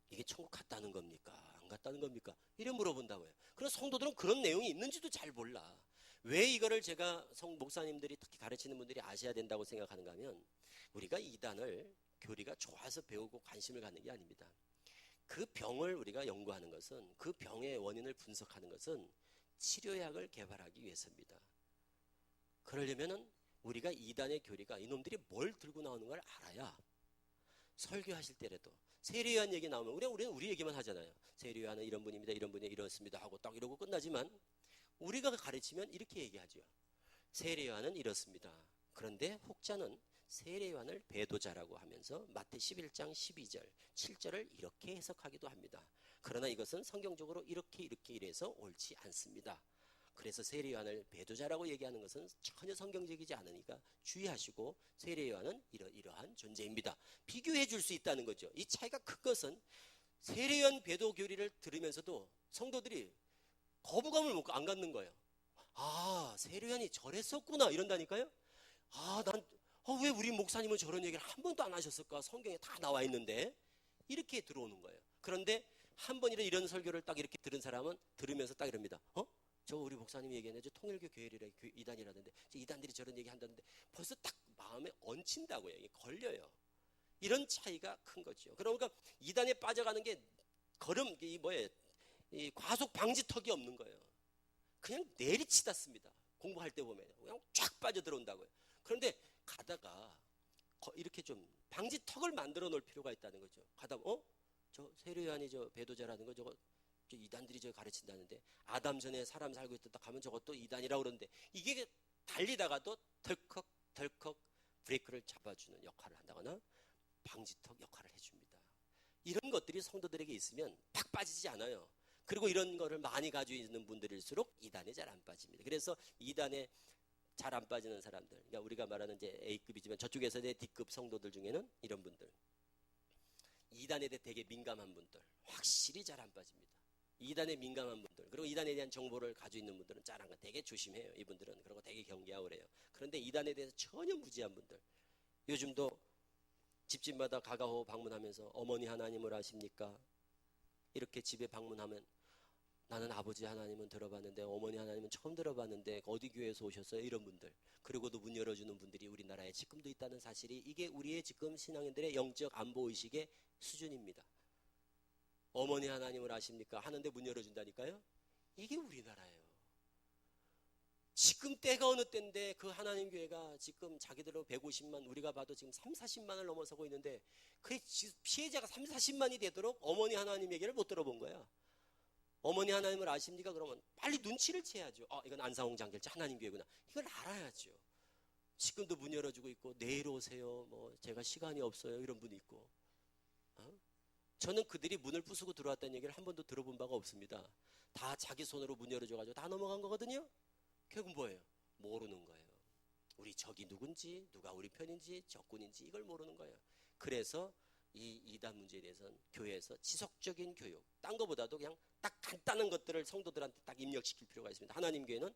Speaker 3: 이게 천국 갔다는 겁니까? 안 갔다는 겁니까? 이래 물어본다고요. 그럼 성도들은 그런 내용이 있는지도 잘 몰라. 왜 이거를 제가 목사님들이 특히 가르치는 분들이 아셔야 된다고 생각하는가 하면, 우리가 이단을 교리가 좋아서 배우고 관심을 갖는 게 아닙니다. 그 병을 우리가 연구하는 것은, 그 병의 원인을 분석하는 것은 치료약을 개발하기 위해서입니다. 그러려면은 우리가 이단의 교리가 이놈들이 뭘 들고 나오는 걸 알아야 설교하실 때라도 세례요한 얘기 나오면 우리는 우리 얘기만 하잖아요. 세례요한은 이런 분입니다, 이런 분이 이렇습니다 하고 딱 이러고 끝나지만, 우리가 가르치면 이렇게 얘기하죠. 세례요한은 이렇습니다. 그런데 혹자는 세례요한을 배도자라고 하면서 마태 11장 12절 7절을 이렇게 해석하기도 합니다. 그러나 이것은 성경적으로 이렇게 이래서 옳지 않습니다. 그래서 세례요한을 배도자라고 얘기하는 것은 전혀 성경적이지 않으니까 주의하시고, 세례요한은 이러한 존재입니다. 비교해 줄 수 있다는 거죠. 이 차이가 큰 것은 세례요한 배도 교리를 들으면서도 성도들이 거부감을 안 갖는 거예요. 세례요한이 저랬었구나 이런다니까요. 왜 우리 목사님은 저런 얘기를 한 번도 안 하셨을까? 성경에 다 나와 있는데. 이렇게 들어오는 거예요. 그런데 한 번이라도 이런 설교를 딱 이렇게 들은 사람은 들으면서 딱 이럽니다. 저 우리 목사님이 얘기했는데 통일교 교회라 이단이라던데, 이단들이 저런 얘기 한다는데, 벌써 딱 마음에 얹힌다고요. 이게 걸려요. 이런 차이가 큰 거죠. 그러니까 이단에 빠져가는 게 이 과속 방지턱이 없는 거예요. 그냥 내리치다 씁니다. 공부할 때 보면 그냥 쫙 빠져 들어온다고요. 그런데 가다가 이렇게 좀 방지턱을 만들어 놓을 필요가 있다는 거죠. 가다가 저 세례요한이 저 배도자라는 거 저거 이단들이 저 가르친다는데, 아담 전에 사람 살고 있다 가면 저것도 이단이라고 그러는데, 이게 달리다가도 덜컥 브레이크를 잡아주는 역할을 한다거나 방지턱 역할을 해줍니다. 이런 것들이 성도들에게 있으면 팍 빠지지 않아요. 그리고 이런 거를 많이 가지고 있는 분들일수록 이단에 잘 안 빠집니다. 그래서 이단에 잘 안 빠지는 사람들, 그러니까 우리가 말하는 이제 A급이지만 저쪽에서 이제 D급 성도들 중에는 이런 분들, 이단에 대해 되게 민감한 분들, 확실히 잘 안 빠집니다. 이단에 민감한 분들, 그리고 이단에 대한 정보를 가지고 있는 분들은 잘 안 가. 되게 조심해요. 이분들은. 그리고 되게 경계하고 그래요. 그런데 이단에 대해서 전혀 무지한 분들, 요즘도 집집마다 가가호 방문하면서 어머니 하나님을 아십니까? 이렇게 집에 방문하면 나는 아버지 하나님은 들어봤는데 어머니 하나님은 처음 들어봤는데 어디 교회에서 오셨어요? 이런 분들. 그리고도 문 열어주는 분들이 우리나라에 지금도 있다는 사실이, 이게 우리의 지금 신앙인들의 영적 안보의식의 수준입니다. 어머니 하나님을 아십니까? 하는데 문 열어준다니까요? 이게 우리나라예요. 지금 때가 어느 때인데 그 하나님 교회가 지금 자기들은 150만, 우리가 봐도 지금 3, 40만을 넘어서고 있는데 그 피해자가 3, 40만이 되도록 어머니 하나님 얘기를 못 들어본 거야. 어머니 하나님을 아십니까? 그러면 빨리 눈치를 채야죠. 이건 안상홍 장결자 하나님 교회구나. 이걸 알아야죠. 지금도 문 열어주고 있고, 내일 오세요. 뭐 제가 시간이 없어요. 이런 분이 있고. 저는 그들이 문을 부수고 들어왔다는 얘기를 한 번도 들어본 바가 없습니다. 다 자기 손으로 문 열어줘가지고 다 넘어간 거거든요. 결국 뭐예요? 모르는 거예요. 우리 적이 누군지, 누가 우리 편인지, 적군인지 이걸 모르는 거예요. 그래서 이 이단 문제에 대해서는 교회에서 지속적인 교육, 딴 거보다도 그냥 딱 간단한 것들을 성도들한테 딱 입력시킬 필요가 있습니다. 하나님 교회는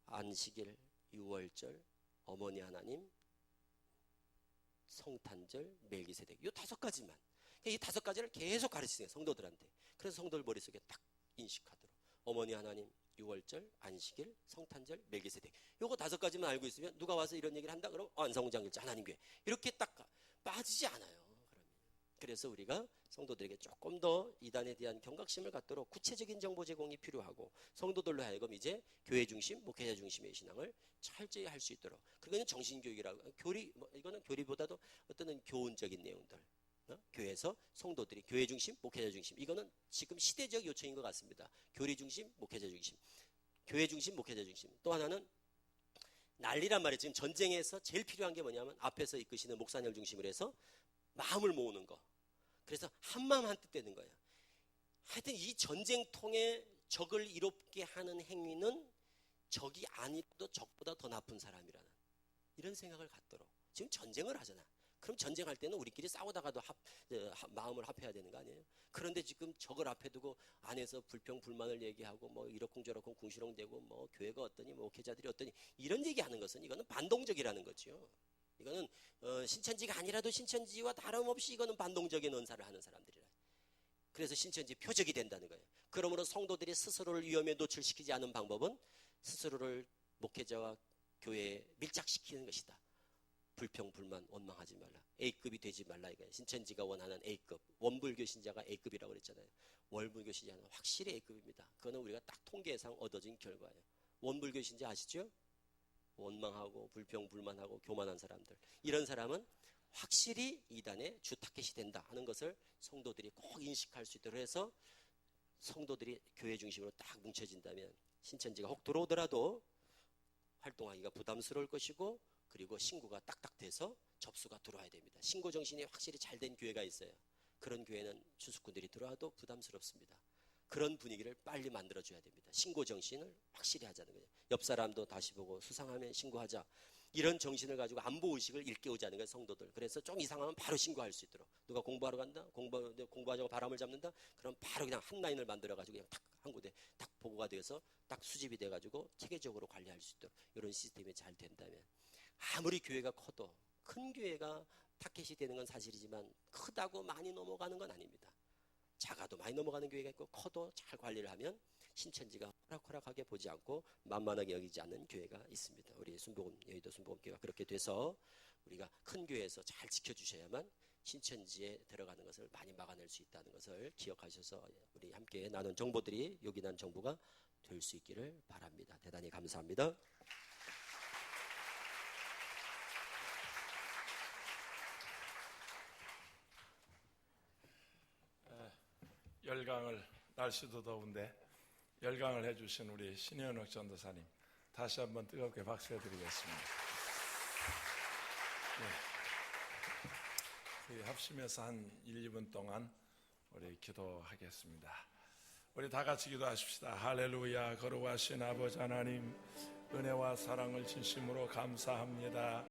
Speaker 3: 안식일, 유월절, 어머니 하나님, 성탄절, 멜기세덱, 이 5가지만. 이 5가지를 계속 가르치세요, 성도들한테. 그래서 성도들 머릿속에 딱 인식하도록. 어머니 하나님, 유월절, 안식일, 성탄절, 멜기세덱. 요거 5가지만 알고 있으면 누가 와서 이런 얘기를 한다 그러면 안상홍 장결자 하나님 교회. 이렇게 딱 빠지지 않아요. 그래서 우리가 성도들에게 조금 더 이단에 대한 경각심을 갖도록 구체적인 정보 제공이 필요하고, 성도들로 하여금 이제 교회 중심, 목회자 중심의 신앙을 철저히 할 수 있도록. 그거는 정신교육이라고, 교리, 이거는 교리보다도 어떤 교훈적인 내용들. 교회에서 성도들이 교회 중심, 목회자 중심. 이거는 지금 시대적 요청인 것 같습니다. 교리 중심, 목회자 중심. 교회 중심, 목회자 중심. 또 하나는 난리란 말이에요. 지금 전쟁에서 제일 필요한 게 뭐냐면 앞에서 이끄시는 목사님을 중심으로 해서 마음을 모으는 거. 그래서 한마음 한뜻 되는 거예요. 하여튼 이 전쟁통에 적을 이롭게 하는 행위는 적이 아니도 적보다 더 나쁜 사람이라는 이런 생각을 갖도록. 지금 전쟁을 하잖아. 그럼 전쟁할 때는 우리끼리 싸우다가도 마음을 합해야 되는 거 아니에요? 그런데 지금 적을 앞에 두고 안에서 불평 불만을 얘기하고 뭐 이러쿵저러쿵 궁시렁대고 뭐 교회가 어떠니 뭐 목회자들이 어떠니 이런 얘기하는 것은 이거는 반동적이라는 거죠. 이거는 신천지가 아니라도 신천지와 다름없이 이거는 반동적인 언사를 하는 사람들이라. 그래서 신천지 표적이 된다는 거예요. 그러므로 성도들이 스스로를 위험에 노출시키지 않은 방법은 스스로를 목회자와 교회에 밀착시키는 것이다. 불평, 불만, 원망하지 말라. A급이 되지 말라 이거예요. 신천지가 원하는 A급. 원불교 신자가 A급이라고 그랬잖아요. 월불교 신자는 확실히 A급입니다. 그거는 우리가 딱 통계상 얻어진 결과예요. 원불교 신자 아시죠? 원망하고 불평, 불만하고 교만한 사람들. 이런 사람은 확실히 이단의 주 타겟이 된다 하는 것을 성도들이 꼭 인식할 수 있도록 해서 성도들이 교회 중심으로 딱 뭉쳐진다면 신천지가 혹 들어오더라도 활동하기가 부담스러울 것이고, 그리고 신고가 딱딱 돼서 접수가 들어와야 됩니다. 신고 정신이 확실히 잘 된 교회가 있어요. 그런 교회는 주수꾼들이 들어와도 부담스럽습니다. 그런 분위기를 빨리 만들어줘야 됩니다. 신고 정신을 확실히 하자는 거예요. 옆 사람도 다시 보고 수상하면 신고하자. 이런 정신을 가지고 안보의식을 일깨우자는 거예요, 성도들. 그래서 좀 이상하면 바로 신고할 수 있도록. 누가 공부하러 간다? 공부하자고 바람을 잡는다? 그럼 바로 그냥 한 라인을 만들어가지고 그냥 딱 한 곳에 딱 보고가 돼서 딱 수집이 돼가지고 체계적으로 관리할 수 있도록 이런 시스템이 잘 된다면, 아무리 교회가 커도 큰 교회가 타겟이 되는 건 사실이지만 크다고 많이 넘어가는 건 아닙니다. 작아도 많이 넘어가는 교회가 있고 커도 잘 관리를 하면 신천지가 호락호락하게 보지 않고 만만하게 여기지 않는 교회가 있습니다. 우리 순복음, 여의도 순복음교회가 그렇게 돼서 우리가 큰 교회에서 잘 지켜주셔야만 신천지에 들어가는 것을 많이 막아낼 수 있다는 것을 기억하셔서 우리 함께 나눈 정보들이 요긴한 정보가 될 수 있기를 바랍니다. 대단히 감사합니다.
Speaker 2: 열강을, 날씨도 더운데 열강을 해주신 우리 신현옥 전도사님 다시 한번 뜨겁게 박수해 드리겠습니다. 네. 합심해서 한 1, 2분 동안 우리 기도하겠습니다. 우리 다 같이 기도하십시다. 할렐루야. 거룩하신 아버지 하나님, 은혜와 사랑을 진심으로 감사합니다.